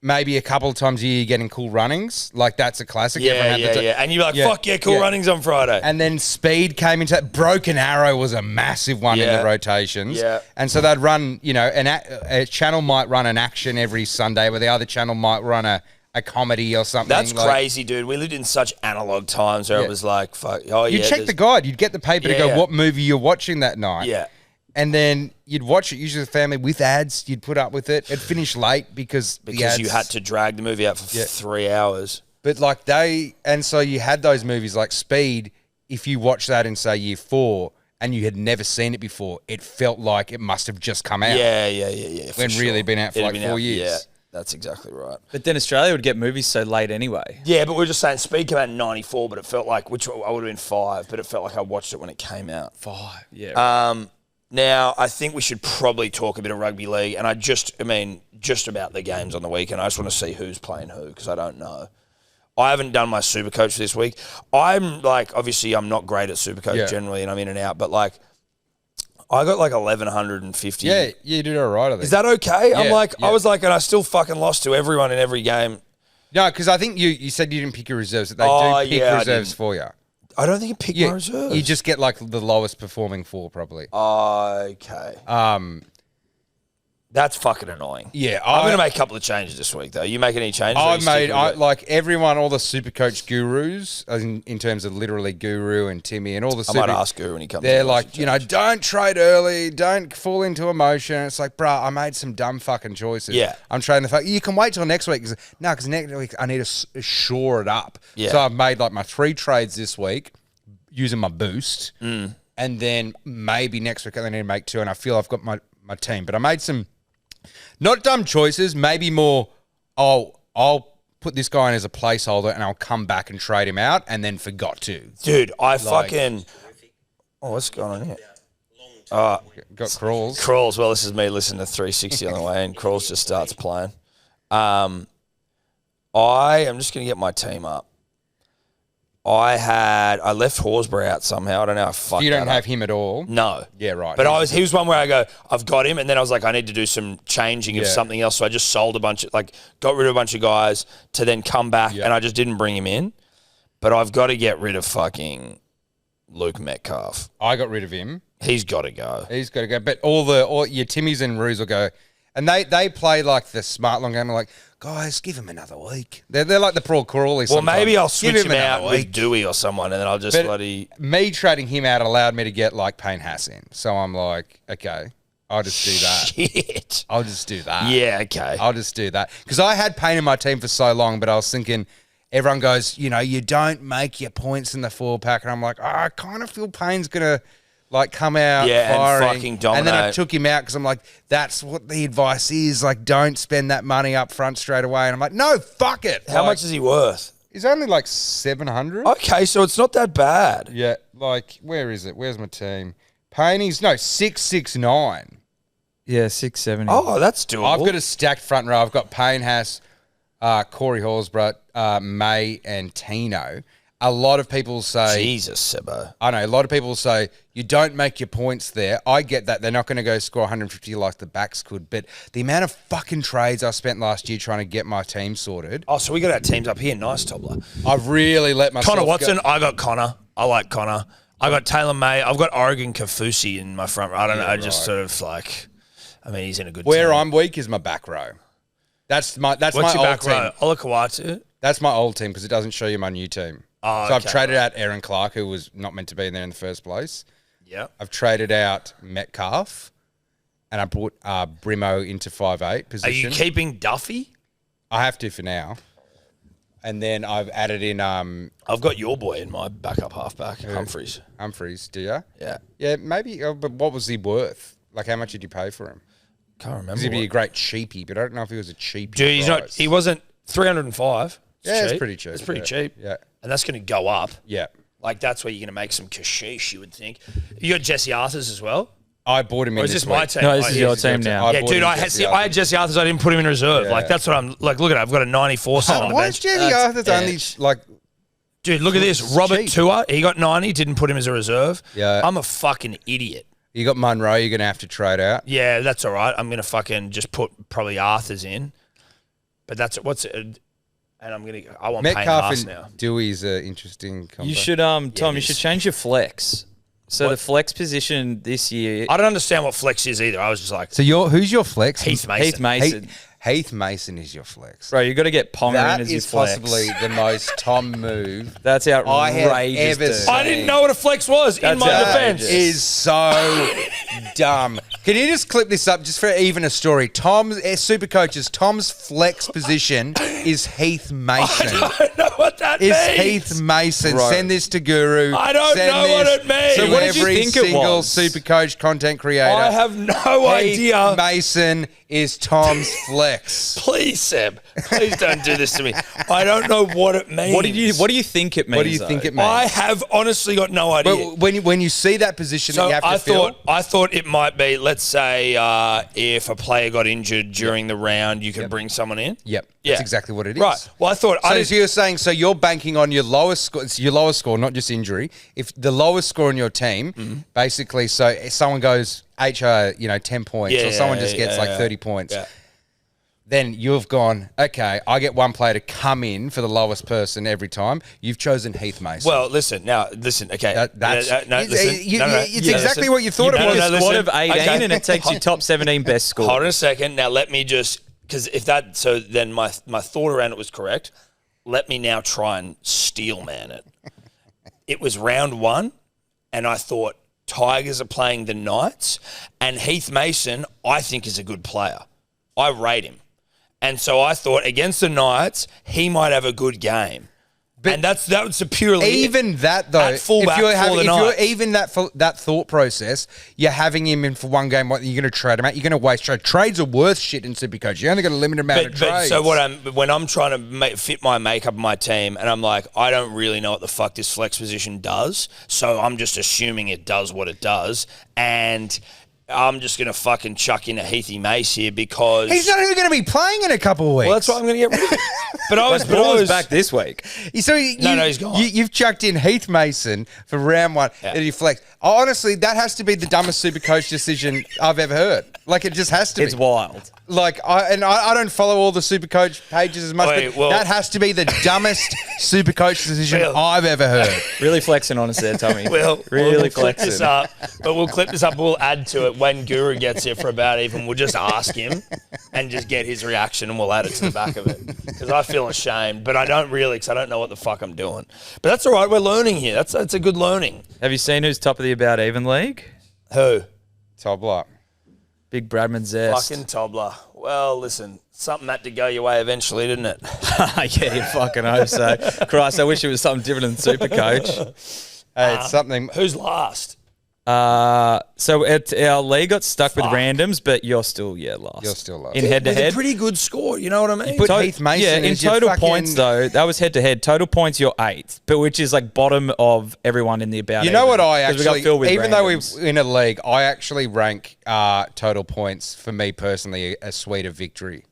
maybe a couple of times a year you're getting Cool Runnings. Like, that's a classic. yeah. And you're like, fuck yeah, Cool Runnings on Friday. And then Speed came into that. Broken Arrow was a massive one in the rotations. Yeah. And so they'd run, you know, a channel might run an action every Sunday, but the other channel might run a comedy or something. That's like, crazy, dude. We lived in such analog times where it was like, fuck, oh yeah. You'd check the guide. You'd get the paper to go, Yeah. what movie you're watching that night. Yeah. And then you'd watch it, usually the family, with ads. You'd put up with it. It'd finish late because the ads, you had to drag the movie out for 3 hours. But like and so you had those movies like Speed. If you watch that in, say, year 4 and you had never seen it before, it felt like it must have just come out. Yeah. When really been out for like 4 years. Yeah, that's exactly right. But then Australia would get movies so late anyway. Yeah, but we're just saying Speed came out in 94, but it felt like, which I would have been 5, but it felt like I watched it when it came out. 5, yeah. Now, I think we should probably talk a bit of rugby league, and just about the games on the weekend. I just want to see who's playing who, because I don't know. I haven't done my Supercoach this week. I'm like, obviously, I'm not great at Supercoach generally, and I'm in and out, but like, I got like 1,150. Yeah, you did all right, I think. Is that okay? I'm Yeah, like, yeah. I was like, and I still fucking lost to everyone in every game. No, because I think you said you didn't pick your reserves. That they do pick I reserves didn't. for you. I don't think it picked my reserves. You just get like the lowest performing 4 probably. Okay. That's fucking annoying. Yeah, I'm going to make a couple of changes this week, though. You making any changes? Like everyone, all the Supercoach gurus, in terms of literally Guru and Timmy and all the I might ask Guru when he comes. They're in, like, you know, don't trade early, don't fall into emotion. It's like, bruh, I made some dumb fucking choices. Yeah. I'm trading the fact you can wait till next week. Because next week I need to shore it up. Yeah. So I've made like my 3 trades this week using my boost. Mm. And then maybe next week I need to make 2, and I feel I've got my team. But I made some not dumb choices, maybe more, I'll put this guy in as a placeholder and I'll come back and trade him out, and then forgot to. Dude, fucking... Oh, what's going on here? Got Crawls. Crawls. Well, this is me listening to 360 on the way, and Crawls just starts playing. I am just going to get my team up. I left Horsburgh out somehow. I don't know how I fucked You don't that have up. him at all? No. Yeah, right. But he was one where I go, I've got him, and then I was like, I need to do some changing of Yeah. something else. So I just sold got rid of a bunch of guys to then come back, and I just didn't bring him in. But I've got to get rid of fucking Luke Metcalf. I got rid of him. He's got to go. He's got to go. But all your Timmies and Roos will go. And they play like the smart long game. I'm like, guys, give him another week. They're like the Paul Crawley. Well, maybe I'll Give switch him out another with Dewey or someone, and then I'll just Me trading him out allowed me to get like Payne Haas in. So I'm like, okay, I'll just do that. Shit. I'll just do that. Yeah, okay. I'll just do that. Because I had Payne in my team for so long, but I was thinking, everyone goes, you don't make your points in the 4-pack. And I'm like, I kind of feel Payne's going to like come out firing. and fucking dominate. And then I took him out because I'm like, that's what the advice is. Like, don't spend that money up front straight away. And I'm like, no, fuck it. How much is he worth? He's only like 700. Okay, so it's not that bad. Yeah, like, where is it? Where's my team? Payne's, 669. Yeah, 670. Oh, that's doable. I've got a stacked front row. I've got Payne, Haas, Corey Horsburgh, May, and Tino. A lot of people say... Jesus, Sebbo. I know. A lot of people say, you don't make your points there. I get that. They're not going to go score 150 like the backs could. But the amount of fucking trades I spent last year trying to get my team sorted... Oh, so we got our teams up here. Nice, Tobler. I've really let myself Connor Watson, go. I got Connor. I like Connor. I got Taylor May. I've got Oregon Kafusi in my front row. I don't know. Just sort of like... I mean, he's in a good Where team. I'm weak is my back row. That's my What's my your old back team. row? Olakawatu? That's my old team because it doesn't show you my new team. Oh, so I've okay, traded out Aaron Clark, who was not meant to be in there in the first place. Yeah. I've traded out Metcalf, and I brought Brimo into 5'8" position. Are you keeping Duffy? I have to for now. And then I've added in I've got your boy in my backup halfback, Humphreys. Humphreys, do you? Yeah. Yeah, maybe. But what was he worth? Like, how much did you pay for him? Can't remember. Because he'd be what- a great cheapie, but I don't know if he was a cheapie. Dude, he's not. price. He wasn't 305. Yeah, it's pretty cheap. It's pretty Yeah. cheap. Yeah. And that's going to go up. Yeah. Like, that's where you're going to make some cashish, you would think. You got Jesse Arthurs as well? I bought him in Or is this this my week. team? No, this Oh, is yeah. your team now. Yeah, bought dude, him I had Jesse Jesse Arthurs. I didn't put him in reserve. Yeah. Like, that's what I'm like. Look at it. I've got a 94 sitting on the Why is bench. Jesse Arthur's only like? Dude, look at this. It's Robert cheap. Tua, he got 90. Didn't put him as a reserve. Yeah. I'm a fucking idiot. You got Munro. You're gonna have to trade out. Yeah, that's all right. I'm going to fucking just put probably Arthurs in. But that's and I want Payne Metcalf Haas and now. Dewey's an interesting combo. You should, Tom, it you should is. change your flex. So What? the flex position this year, I don't understand what flex is either. I was just like, So who's your flex? Heath Mason. Heath Mason. Heath Mason is your flex. Bro, you got to get Ponga in That as your is flex. possibly the most Tom move That's I have outrageous. ever dude. seen. I didn't know what a flex was in That's my outrageous. defense. is so dumb. Can you just clip this up just for even a story? Tom's flex position is Heath Mason. I don't know what that Is means. Heath Mason. Right. Send this to Guru. I don't Send know what this it means. to So what did you every think it single was? Supercoach content creator. I have no Heath idea. Mason is Tom's flex. Please, Seb. Please don't do this to me. I don't know what it means. What do you think it means? What do you think it means? I have honestly got no idea. But when you see that position that So you have to I thought it might be, let's say, if a player got injured during the round, you could bring someone in. Yep, Yeah. that's exactly what it is. Right. Well, I thought So, I didn't, you're saying you're banking on your lowest score. It's your lowest score, not just injury. If the lowest score on your team, Mm-hmm. basically, so if someone goes 10 points, Yeah, or someone yeah, just gets yeah, like yeah. 30 points. Yeah. Then you've gone, okay, I get one player to come in for the lowest person every time. You've chosen Heath Mason. Well, listen. Okay. That's no, listen. it's exactly what you thought You it pick was. a no, squad listen. of 18 Okay. and it takes you top 17 best score. Hold on a second. Now let me just, because then my thought around it was correct. Let me now try and steel man it. It was round 1, and I thought Tigers are playing the Knights, and Heath Mason I think is a good player. I rate him. And so I thought against the Knights, he might have a good game. And that was purely Even that though, At fullback if you're for the if you're Knights. even that thought process, you're having him in for one game. What you're going to trade him out? You're going to waste trade. Trades are worth shit in Supercoach. You only got a limited amount of But trades. so when I'm trying to fit my makeup of my team, and I'm like, I don't really know what the fuck this flex position does, so I'm just assuming it does what it does, and I'm just gonna fucking chuck in a Heathy Mace here because He's not even going to be playing in a couple of weeks. Well, that's why I'm gonna get rid of him. But I was, Baller's back this week. So No, he's gone. You've chucked in Heath Mason for round 1 Yeah. and you flex. Honestly, that has to be the dumbest Supercoach decision I've ever heard. Like, it just has to It's be. wild. Like, I don't follow all the Supercoach pages as much, Wait, but well- that has to be the dumbest Supercoach decision Well- I've ever heard. Really flexing on us there, Tommy. We'll really clip flexing. this up, but we'll clip this up. We'll add to it when Guru gets here for about even. We'll just ask him and just get his reaction, and we'll add it to the back of it because I feel ashamed, but I don't really because I don't know what the fuck I'm doing. But that's all right. We're learning here. That's a good learning. Have you seen who's top of the About Even League? Who? Top block. Big Bradman Zest. Fucking Tobler. Well, listen, Something had to go your way eventually, didn't it? Yeah, you fucking hope so. Christ, I wish it was something different than Supercoach. Hey, it's something. Who's last? So our league got stuck with randoms, but you're still last. You're still last. In head to With a head. pretty good score, you know what I mean? Put Heath Mason Yeah, in as your total fucking- points though, that was head to head. Total points, you're 8th, but which is like bottom of everyone in the about. You know what I 'cause we got actually, filled with even though randoms. we're in a league, I actually rank total points for me personally a suite of victory.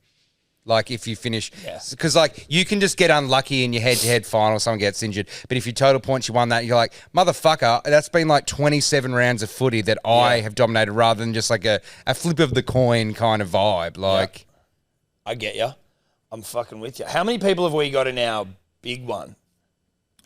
Like if you finish, because like you can just get unlucky in your head-to-head final, someone gets injured. But if you total points, you won that, you're like, motherfucker, that's been like 27 rounds of footy that I have dominated rather than just like a flip of the coin kind of vibe. Like, I get you. I'm fucking with you. How many people have we got in our big one?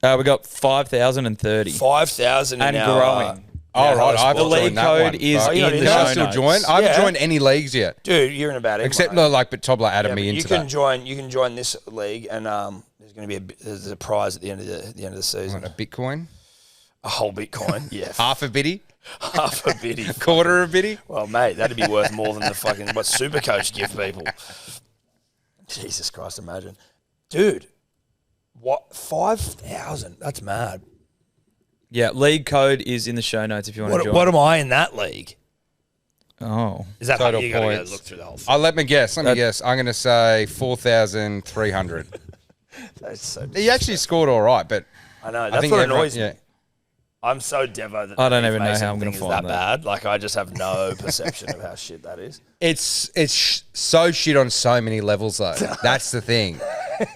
We got 5,030 5,000 and in our, growing. oh, right, I have The to league join that code one. is Fuck. in the Can I show still notes. join? I haven't Yeah. joined any leagues yet. Dude, you're in about every Except, one. no, like, but Tobler added Yeah, me but into you can that. join. You can join this league, and there's going to be there's a prize at the end of the season. A Bitcoin? A whole Bitcoin, yeah, Half a bitty? half a bitty. Quarter of bitty? Well, mate, that'd be worth more than the fucking what Supercoach give people. Jesus Christ, imagine, dude. What 5,000? That's mad. Yeah, league code is in the show notes if you want to join. What am I in that league? Oh, Is that Total how you got to go points. look through the whole thing? Let me guess. I'm going to say 4,300. That's so, He actually scored all right, but I know I that's think what everyone- annoys me. yeah. I'm so devo that I don't the even know Mason how I'm gonna thing is find that that. bad. Like I just have no perception of how shit that is. It's so shit on so many levels, though. That's the thing.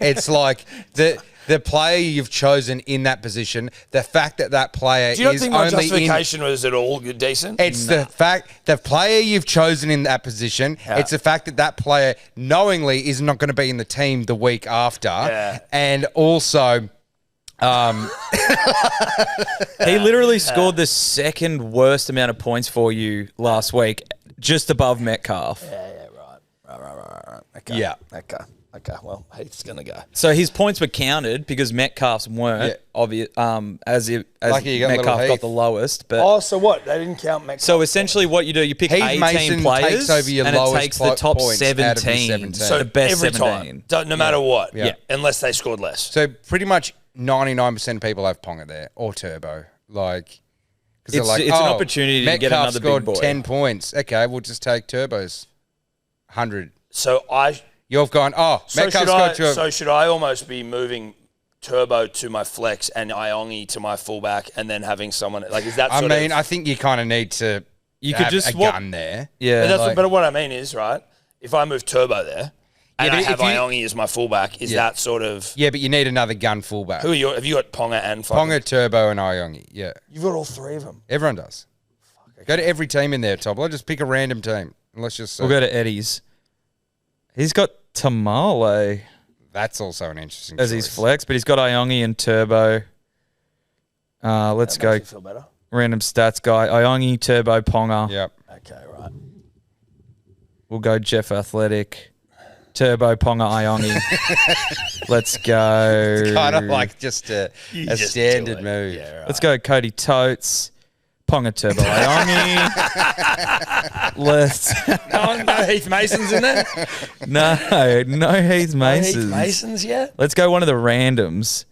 It's like the player you've chosen in that position, the fact that player Do you not is think my only in... justification was at all decent? It's the fact, the player you've chosen in that position, it's the fact that player knowingly is not going to be in the team the week after. Yeah. And also... he literally scored the second worst amount of points for you last week, just above Metcalf. Right. Okay. Yeah. Okay. Well, Heath's gonna go. So his points were counted because Metcalf's weren't Yeah. obvious. As Lucky you got little Metcalf got Heath. the lowest, but Oh, so what? They didn't count Metcalf. so essentially what you do, you pick Heath 18 Mason players takes over your and lowest it takes the top points out of your 17, 17. so the best every 17. time, no matter what, Yeah. unless they scored less. So pretty much 99% of people have Ponga there or Turbo. Like, because they're It's- like, it's an opportunity to get Metcalf another big scored boy. 10 points. Okay, we'll just take Turbo's 100. So You've gone, Metcalf scored 2. So should I almost be moving Turbo to my flex and Iongi to my fullback, and then having someone like is that? I Sort mean, of, I think you kind of need to. You could have just a swap- gun there. Yeah, but, that's like- but what I mean is right. If I move Turbo there and but I if have you- Iongi as my fullback, is that sort of Yeah, but you need another gun fullback. who are you? Have you got Ponga and fucking, Ponga, Turbo, and Iongi. Yeah, You've got all three of them. everyone does. Go to every team in there, Tobler. Just pick a random team. And let's just. we'll go to Eddy's. He's got Tamale That's also an interesting. as his flex, but he's got Iongi and Turbo. Let's go. Makes me feel better. Random stats guy. Iongi, Turbo, Ponga. Yep. Okay, right. We'll go Jeff Athletic. Turbo, Ponga, Iongi. Let's go. Kind of like just a just standard do it. move. Yeah, right. Let's go Cody Totes. Ponga, Turbo, Iongi. Let's... No Heath Masons in there. No Heath No Masons. Heath Masons yet. Let's go one of the randoms.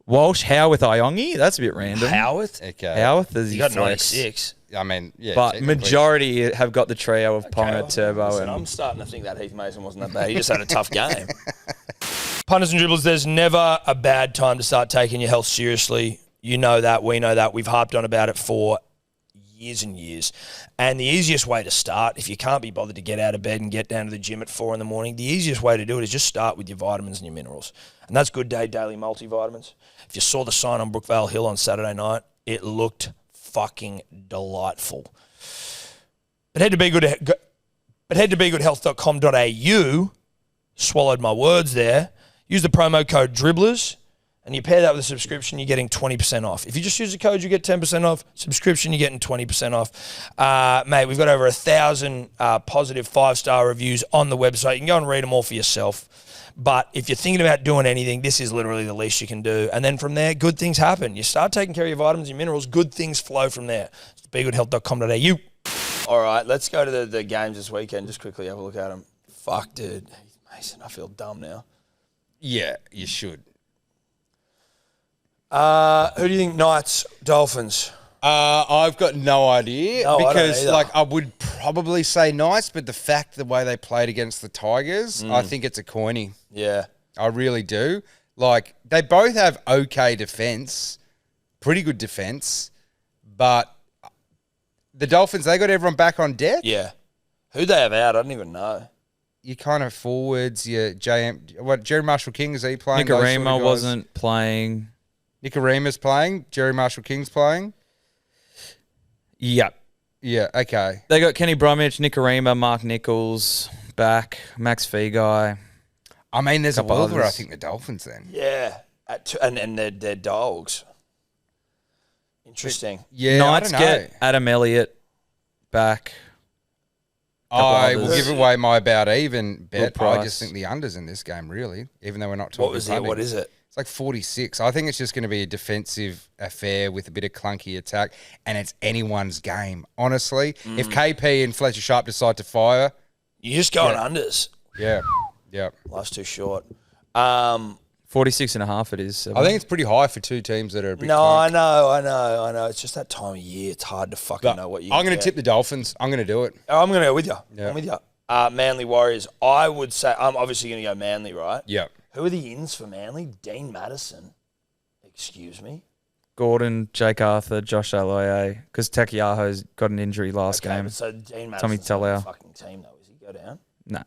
Walsh, Howarth, Iongi. That's a bit random. Howarth. Okay. Howarth is You his got flex. 96. I mean, yeah. But technically. majority have got the trio of Ponga, Okay, Turbo, listen, I'm and starting to think that Heath Mason wasn't that bad. He just had a tough game. Punters and dribblers, there's never a bad time to start taking your health seriously. You know that. We know that. We've harped on about it for years and years. And the easiest way to start, if you can't be bothered to get out of bed and get down to the gym at 4 a.m, the easiest way to do it is just start with your vitamins and your minerals. And that's Good Day Daily Multivitamins. If you saw the sign on Brookvale Hill on Saturday night, it looked fucking delightful. But head to begoodhealth.com.au, swallowed my words there, use the promo code DRIBBLERS, and you pair that with a subscription, you're getting 20% off. If you just use the code, you get 10% off. Subscription, you're getting 20% off. Mate, we've got over 1,000 positive 5-star reviews on the website. You can go and read them all for yourself. But if you're thinking about doing anything, this is literally the least you can do. And then from there, good things happen. You start taking care of your vitamins and minerals, good things flow from there. It's begoodhealth.com.au. All right, let's go to the games this weekend. Just quickly have a look at them. Fuck, dude. Mason, I feel dumb now. Yeah, you should. Who do you think? Knights, Dolphins. I've got no idea No, I don't because, either. I would probably say nice, but the fact the way they played against the Tigers, I think it's a coiny. Yeah. I really do. Like, they both have okay defense, pretty good defense, but the Dolphins, they got everyone back on deck. Yeah. Who they have out? I don't even know. You kind of forwards, Jerry Marshall King, is he playing? Nicarima wasn't playing. Nicarima's playing. Jerry Marshall King's playing. Yep. Yeah, okay. They got Kenny Bromwich, Nicarima, Mark Nichols back, Max Feguy. I mean, there's a Couple world where I others. think the Dolphins then. Yeah. And they're dogs. Interesting. Yeah, Knights I don't know. get Adam Elliott back. I Couple will others. give away my about even bet. I price. just think the unders in this game, really, even though we're not talking What was it? punting. What is it? It's like 46. I think it's just going to be a defensive affair with a bit of clunky attack, and it's anyone's game, honestly. If KP and Fletcher Sharp decide to fire, You just go on unders. yeah. Life's too short. 46.5 it is. I think it's pretty high for two teams that are a bit No, clunk. I know. It's just that time of year. It's hard to fucking know what you I'm going to get. tip the Dolphins. I'm going to do it. Oh, I'm going to go with you. Yeah. I'm with you. Manly Warriors. I would say I'm obviously going to go Manly, right? Yeah. Who are the ins for Manly? Dean Madison. Excuse me. Gordon, Jake Arthur, Josh Aloye, because Takiaho's got an injury last Okay, game. but so Dean Tommy Madison's not on the Talau. fucking team though. Is he go down? Nah.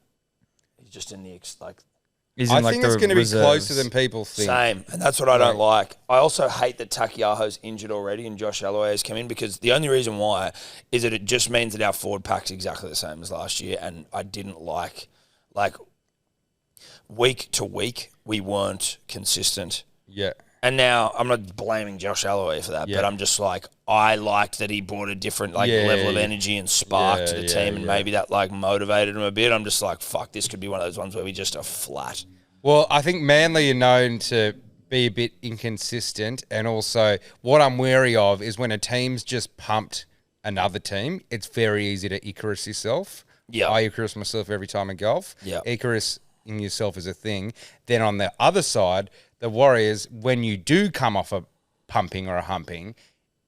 He's just in the He's I in like think the it's going to be reserves. closer than people think. same, and that's what I don't like. I also hate that Takiaho's injured already and Josh Aloye has come in because the only reason why is that it just means that our forward pack's exactly the same as last year, and I didn't like week to week we weren't consistent. Yeah. And now I'm not blaming Josh Aloye for that, Yeah. but I'm just like I liked that he brought a different Yeah, level of yeah. energy and spark to the Yeah, team, and yeah. maybe that motivated him a bit. I'm just like, fuck, this could be one of those ones where we just are flat. Well, I think Manly are known to be a bit inconsistent, and also what I'm wary of is when a team's just pumped another team, it's very easy to Icarus yourself. Yeah. I Icarus myself every time in golf. Yeah. Icarus in yourself is a thing. Then on the other side, the Warriors, when you do come off a pumping or a humping,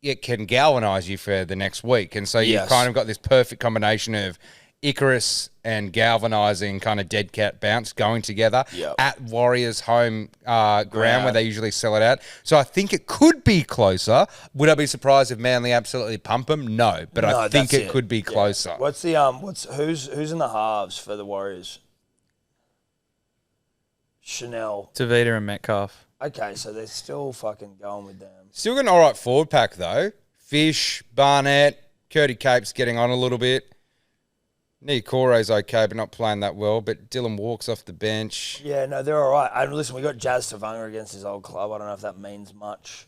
it can galvanise you for the next week. And so you've Yes. kind of got this perfect combination of Icarus and galvanising kind of dead cat bounce going together Yep. at Warriors' home ground where they usually sell it out. So I think it could be closer. Would I be surprised if Manly absolutely pump them? No, but No, I think that's it could be closer. What's the who's in the halves for the Warriors? Chanel. Tavita and Metcalf. Okay, so they're still fucking going with them. Still got an all right forward pack, though. Fish, Barnett, Curdy Cape's getting on a little bit. Nicore's okay, but not playing that well. But Dylan Walks off the bench. Yeah, no, they're all right. And listen, we got Jazz Tavanga against his old club. I don't know if that means much.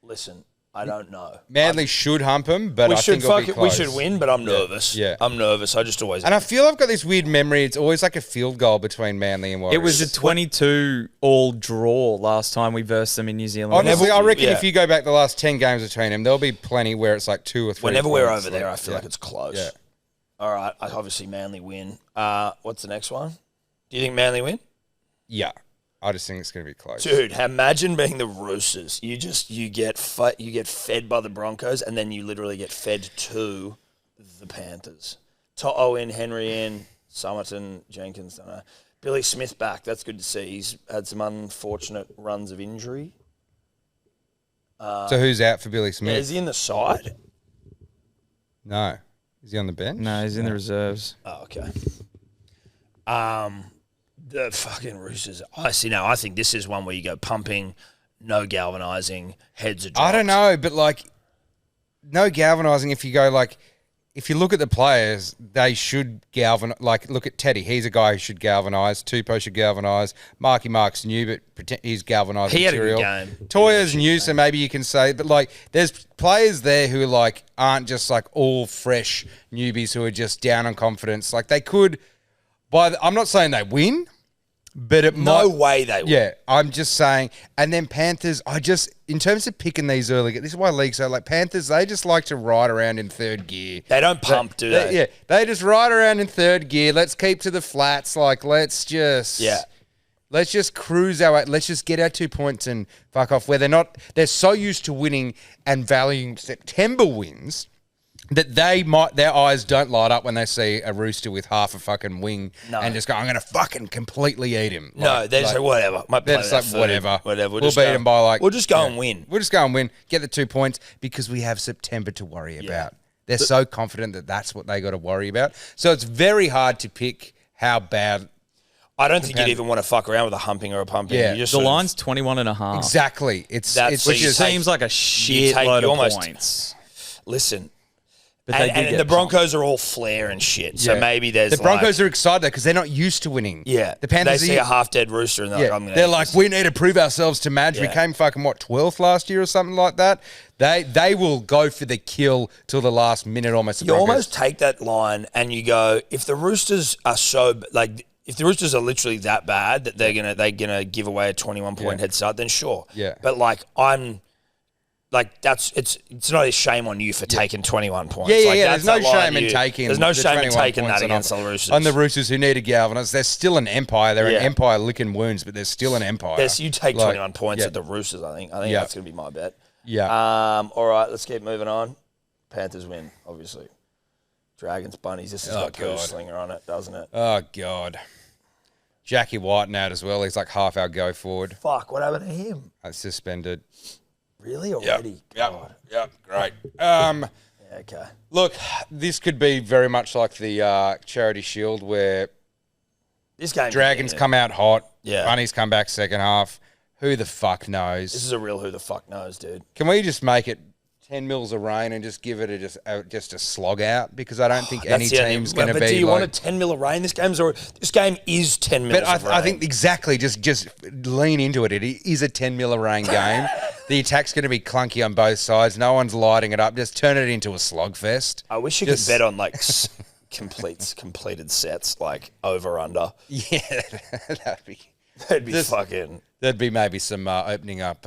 Listen, I don't know. Manly should hump him, but I think it'll be We close. should win, but I'm nervous. Yeah. I'm nervous. I just always. And I feel I've got this weird memory. It's always like a field goal between Manly and Warriors. It was a 22-all draw last time we versed them in New Zealand. Honestly, I reckon Yeah. if you go back the last 10 games between them, there'll be plenty where it's like 2 or 3 Whenever we're points. over there, I feel like it's close. Yeah. All right. Obviously, Manly win. What's the next one? Do you think Manly win? Yeah. I just think it's going to be close. Dude, imagine being the Roosters. You get fed by the Broncos, and then you literally get fed to the Panthers. To'o in, Henry in, Summerton, Jenkins. Don't know. Billy Smith back. That's good to see. He's had some unfortunate runs of injury. So who's out for Billy Yeah, Smith? is he in the side? No. Is he on the bench? No, he's in the reserves. Oh, okay. The fucking Roosters. I see now. I think this is one where you go pumping, no galvanizing, heads are dropped. I don't know, but like, no galvanizing. If you go like, if you look at the players, they should galvanize. Like, look at Teddy. He's a guy who should galvanize. Tupou should galvanize. Mark's new, but he's galvanized He had a good material. game. Toya's new, so maybe you can say, but like, there's players there who like aren't just like all fresh newbies who are just down on confidence. Like they could, I'm not saying they win. But it No might, way they will. Yeah, I'm just saying. And then Panthers, in terms of picking these early, this is why leagues are like Panthers, they just like to ride around in third gear. They don't pump, do they? Yeah, they just ride around in third gear. Let's keep to the flats. Like, let's just cruise our way. Let's just get our 2 points and fuck off. Where they're so used to winning and valuing September wins that their eyes don't light up when they see a rooster with half a fucking wing and just go, I'm going to fucking completely eat him. No, they just say, whatever. They're just like, whatever. Whatever. We'll beat him by like... We'll just go and win. We'll just go and win, get the 2 points because we have September to worry about. They're so confident that that's what they got to worry about. So it's very hard to pick how bad... I don't think you'd even want to fuck around with a humping or a pumping. Yeah. You just The sort of- line's 21.5. Exactly. Which seems like a shit load of points. Listen... But they And the Broncos are all flair and shit. So maybe there's The Broncos are excited because they're not used to winning. Yeah. The Panthers they see a half-dead rooster and they're like, I'm going to... They're like, we need to prove ourselves to Madge. We came fucking, 12th last year or something like that? They will go for the kill till the last minute almost. You almost take that line and you go, if the Roosters are if the Roosters are literally that bad that they're gonna give away a 21-point head start, then sure. Yeah. But it's not a shame on you for taking 21 points. There's no shame in taking. There's no the shame in 21 taking points that against the Roosters. On the Roosters who need a Galvin. They're still an empire. They're an empire licking wounds, but they're still an empire. Yes, you take 21 points at the Roosters. I think that's gonna be my bet. Yeah. All right, let's keep moving on. Panthers win, obviously. Dragons, Bunnies. This has got Goose Slinger on it, doesn't it? Oh God. Jackie Whiten out as well. He's like half our go forward. Fuck, what happened to him? Suspended. Really? Already? God. Yep. Great. Okay. Look, this could be very much like the Charity Shield where This game Dragons come out hot. Yeah. Bunnies come back second half. Who the fuck knows? This is a real who the fuck knows, dude. Can we just make it 10 mils of rain and just give it just a slog out? Because I don't think any team's going to be. But do you want a 10 mil of rain? This game is 10 mils of rain. I think exactly. Just lean into it. It is a 10 mil of rain game. The attack's going to be clunky on both sides. No one's lighting it up. Just turn it into a slogfest. I wish you could bet on like completed sets, like over under. Yeah, that'd be fucking. There'd be maybe some opening up.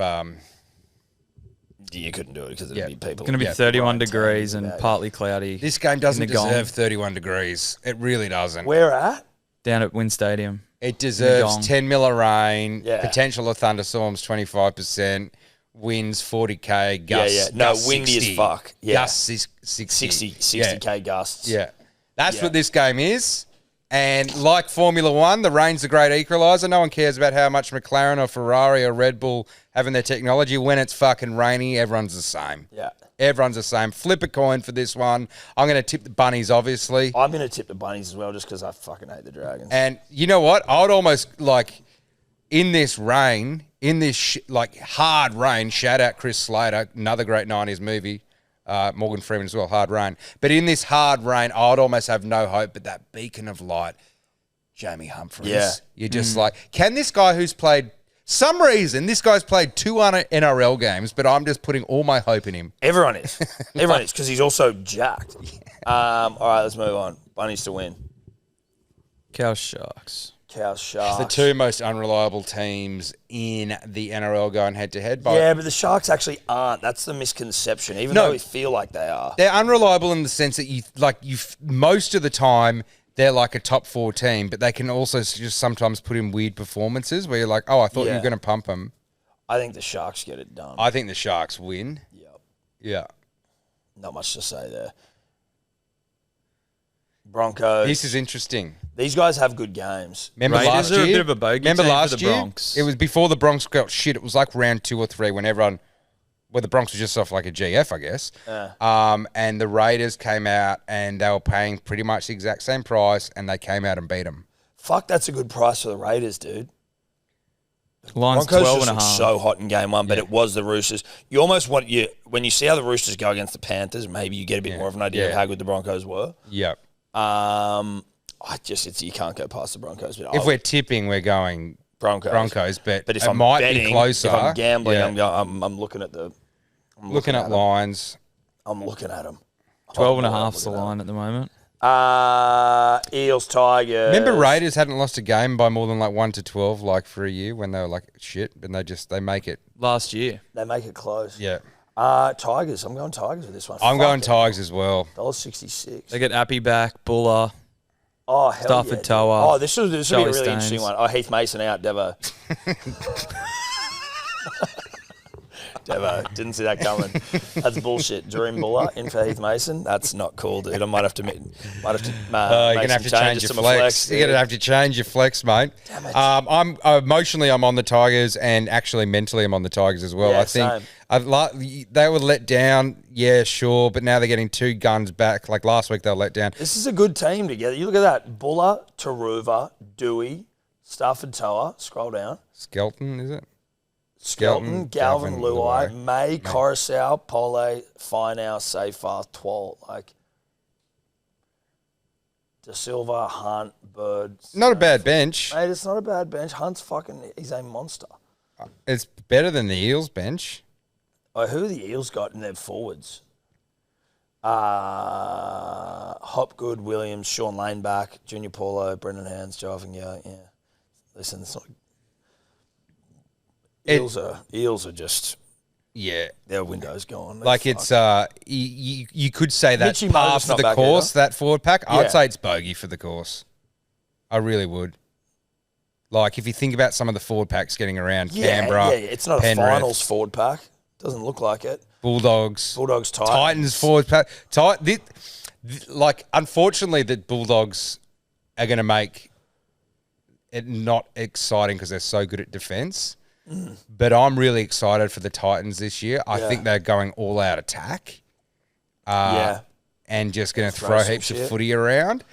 You couldn't do it because there'd be people. It's going to be 31 degrees and partly cloudy. This game doesn't deserve 31 degrees. It really doesn't. Where at? Down at Wynn Stadium. It deserves 10 mil of rain, Yeah. potential of thunderstorms 25%, winds 40k, gusts. No, gusts windy 60, as fuck. Yeah. Gusts 60. 60k gusts. Yeah. That's what this game is. And like Formula One, the rain's a great equaliser. No one cares about how much McLaren or Ferrari or Red Bull having their technology. When it's fucking rainy, everyone's the same. Yeah. Everyone's the same. Flip a coin for this one. I'm going to tip the Bunnies, obviously. I'm going to tip the Bunnies as well just because I fucking hate the Dragons. And you know what? I would almost like in this rain, hard rain, shout out Chris Slater, another great 90s movie. Morgan Freeman as well, Hard Rain. But in this hard rain, I'd almost have no hope. But that beacon of light, Jamie Humphries. Yeah. You're just like, can this guy who's played, some reason, this guy's played 2 NRL games, but I'm just putting all my hope in him. Everyone is. Everyone is because he's also jacked. All right, let's move on. Bunnies to win. Cows, Sharks. Cows, Sharks. The 2 most unreliable teams in the NRL going head-to-head. Yeah, but the Sharks actually aren't. That's the misconception, even though we feel like they are. They're unreliable in the sense that most of the time they're like a top 4 team, but they can also just sometimes put in weird performances where you're like, oh, I thought you were going to pump them. I think the Sharks get it done. I think the Sharks win. Yep. Yeah. Not much to say there. Broncos. This is interesting. These guys have good games. Remember Raiders last are year? a bit of a bogey Remember team for last the year? Bronx. It was before the Bronx got shit. It was like round 2 or 3 when everyone, the Bronx was just off like a GF, I guess. And the Raiders came out and they were paying pretty much the exact same price and they came out and beat them. Fuck, that's a good price for the Raiders, dude. Line's Broncos 12 just and a looked half. so hot in game 1, but it was the Roosters. You almost want when you see how the Roosters go against the Panthers, maybe you get a bit more of an idea of how good the Broncos were. Yep. You can't go past the Broncos. But If we're tipping, we're going Broncos, but if it I'm might betting, be closer. if I'm gambling, Yeah. I'm looking at the. looking at lines. I'm looking at them. 12 and a half's the line at the moment. Eels, Tigers. Remember Raiders hadn't lost a game by more than like 1 to 12 like for a year when they were like shit, and they make it. Last year. They make it close. Yeah. Tigers. I'm going Tigers with this one. I'm going Tigers as well. $1.66. They get Appy back, Buller. Oh, hell Stafford yeah. Toa. Oh, this would be a Charlie really Staines. interesting one. Oh, Heath Mason out, Devo. Devo, didn't see that coming. That's bullshit. Dream Buller in for Heath Mason. That's not cool, dude. I might have to you're make gonna have to some change changes your to my flex. You're gonna have to change your flex, mate. Damn it. I'm emotionally, I'm on the Tigers, and actually mentally, I'm on the Tigers as well. Yeah, I think same. they were let down. Yeah, sure, but now they're getting 2 guns back. Like last week, they were let down. This is a good team together. You look at that. Buller, Taruva, Dewey, Stafford Toa. Scroll down. Skelton, is it? Skelton, Galvin, Galvin, Luai, Luai. May, Coruscant, Pole, Finau, Seyfarth, Twal. Like, De Silva, Hunt, Bird. Not a bad bench. Mate, it's not a bad bench. Hunt's he's a monster. It's better than the Eels bench. Oh, who have the Eels got in their forwards? Hopgood, Williams, Sean Lane back, Junior Paulo, Brendan Hands, Jarvin, yeah. Listen, it's not. Eels are just their window's gone. They're Like fucked. it's you could say that's Mitchy par Moses for not the back course, either. that forward pack. Yeah. I'd say it's bogey for the course. I really would. Like if you think about some of the forward packs getting around, Canberra, It's not Penrith, a finals forward pack. Doesn't look like it. Bulldogs, Titans. forward pack. Like unfortunately, the Bulldogs are going to make it not exciting because they're so good at defence. But I'm really excited for the Titans this year. I think they're going all out attack. And just going to throw some heaps of shit. footy around.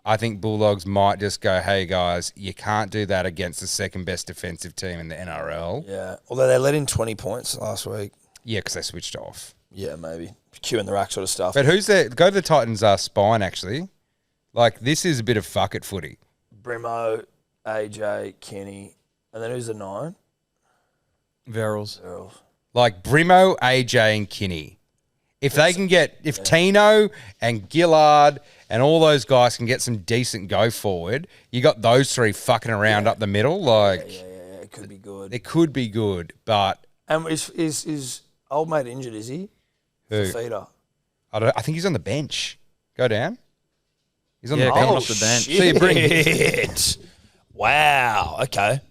I think Bulldogs might just go, hey guys, you can't do that against the second best defensive team in the NRL. Yeah. Although they let in 20 points last week. Yeah, because they switched off. Yeah, maybe. Q in the rack sort of stuff. But who's there? Go to the Titans' spine, actually. Like, this is a bit of fuck it footy. Brimo, AJ, Kenny. And then who's the 9? Verrills. Like, Brimo, AJ, and Kinney. If they can get, if Tino and Gillard and all those guys can get some decent go forward, you got those 3 fucking around up the middle. Like, Yeah, it could be good. it could be good, but And is old mate injured, is he? who? Fafita. I think he's on the bench. Go down. He's on Yeah, the coming bench. off the bench. So you bring Shit. Wow. Okay.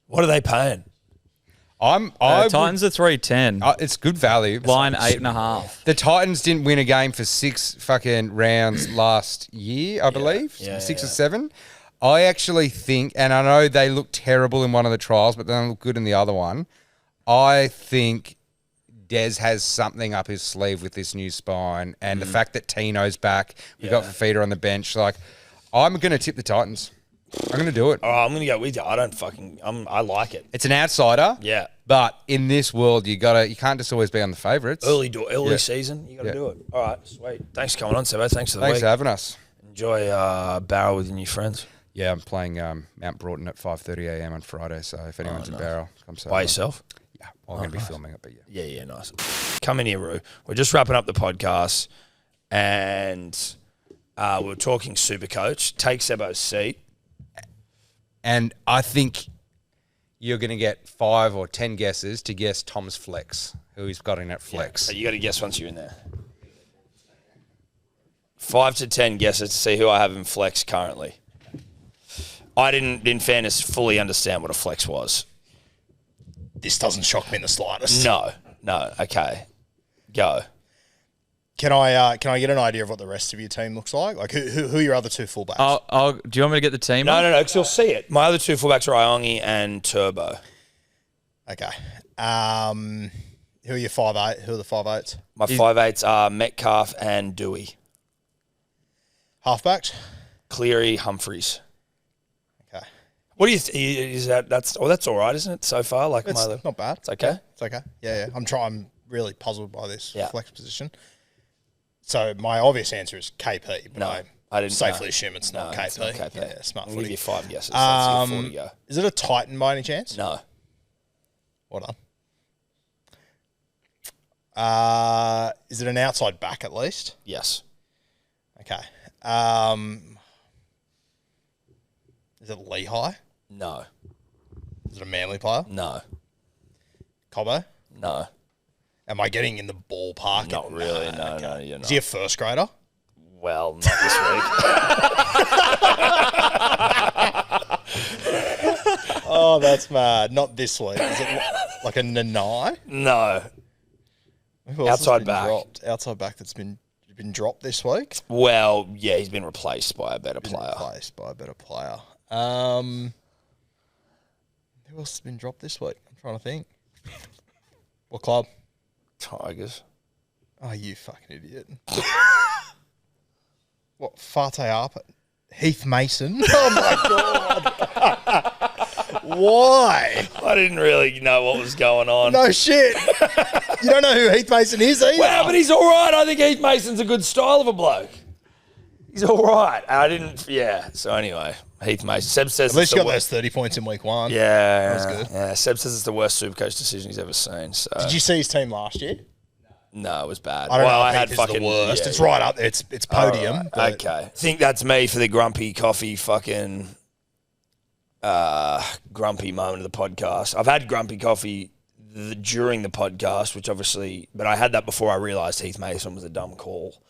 What are they paying? Titans are 310. It's good value. Line 8.5. The Titans didn't win a game for 6 fucking rounds last year, I believe. Yeah, 6 or 7. I actually think, and I know they look terrible in one of the trials, but they don't look good in the other one. I think Des has something up his sleeve with this new spine, and the fact that Tino's back, we've got Fafita on the bench. Like, I'm going to tip the Titans. I'm going to do it. Oh, I'm going to go with you. I like it. It's an outsider. Yeah. But in this world, you can't just always be on the favourites. Early season, you got to do it. All right, sweet. Thanks for coming on, Sebbo. Thanks for the Thanks week. for having us. Enjoy Barrow with your new friends. Yeah, I'm playing Mount Broughton at 5:30 a.m. on Friday, so if anyone's in Barrow, come say By hello. yourself? Yeah, I'm going to be filming it, but yeah. Yeah, nice. Come in here, Roo. We're just wrapping up the podcast, and we're talking Supercoach. Take Sebbo's seat. And I think you're going to get 5 or 10 guesses to guess Tom's flex, who he's got in at flex. So you got to guess once you're in there. 5 to 10 guesses to see who I have in flex currently. I didn't, in fairness, fully understand what a flex was. This doesn't shock me in the slightest. No. Okay. Go. Can I get an idea of what the rest of your team looks like? Like who are your other 2 fullbacks? Do you want me to get the team? No, because you'll see it. My other 2 fullbacks are Iongi and Turbo. Okay. Who are your 5'8"? Who are the 5'8"s? My 5'8"s are Metcalf and Dewey. Halfbacks? Cleary, Humphreys. Okay. What do you is that? That's all right, isn't it? So far, like It's not bad. It's okay. It's okay. Yeah. I'm really puzzled by this flex position. So my obvious answer is KP, but No, I didn't safely know. assume it's No, not KP. it's not KP. Yeah, smart I'll give footy. you 5 guesses. That's your 4 to go. Is it a Titan by any chance? No. Well done. Is it an outside back at least? Yes. Okay. Is it Lehigh? No. Is it a Manly player? No. Cobbo? No. Am I getting in the ballpark? Not really. No, no, you're Is not. he a first grader? Well, not this week. Oh, that's mad. Not this week. Is it like a Nanai? No. Who else has Outside been back. dropped? Outside back that's been dropped this week? Well, yeah, he's been replaced by a better Been player. replaced by a better player. Who else has been dropped this week? I'm trying to think. What club? Tigers. Oh, you fucking idiot. What? Fate Arpa? Heath Mason? Oh, my God. Why? I didn't really know what was going on. No shit. You don't know who Heath Mason is either? Well, but he's all right. I think Heath Mason's a good style of a bloke. He's all right. I didn't. Yeah. So anyway, Heath Mason. Seb says At least you it's got the those 30 points in week one. Yeah, That was good. Yeah, Seb says it's the worst Supercoach decision he's ever seen. So Did you see his team last year? no, it was bad. I don't know. I if had it's fucking the worst. yeah, It's yeah. right up there. It's podium. Alright, but okay. I think that's me for the grumpy coffee fucking grumpy moment of the podcast. I've had grumpy coffee during the podcast, which obviously, but I had that before I realised Heath Mason was a dumb call.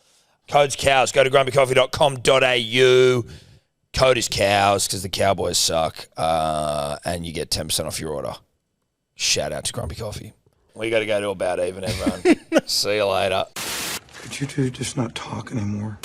Code's cows. Go to grumpycoffee.com.au. Code is cows because the Cowboys suck, and you get 10% off your order. Shout out to Grumpy Coffee. We got to go to about even, everyone. See you later. Could you two just not talk anymore?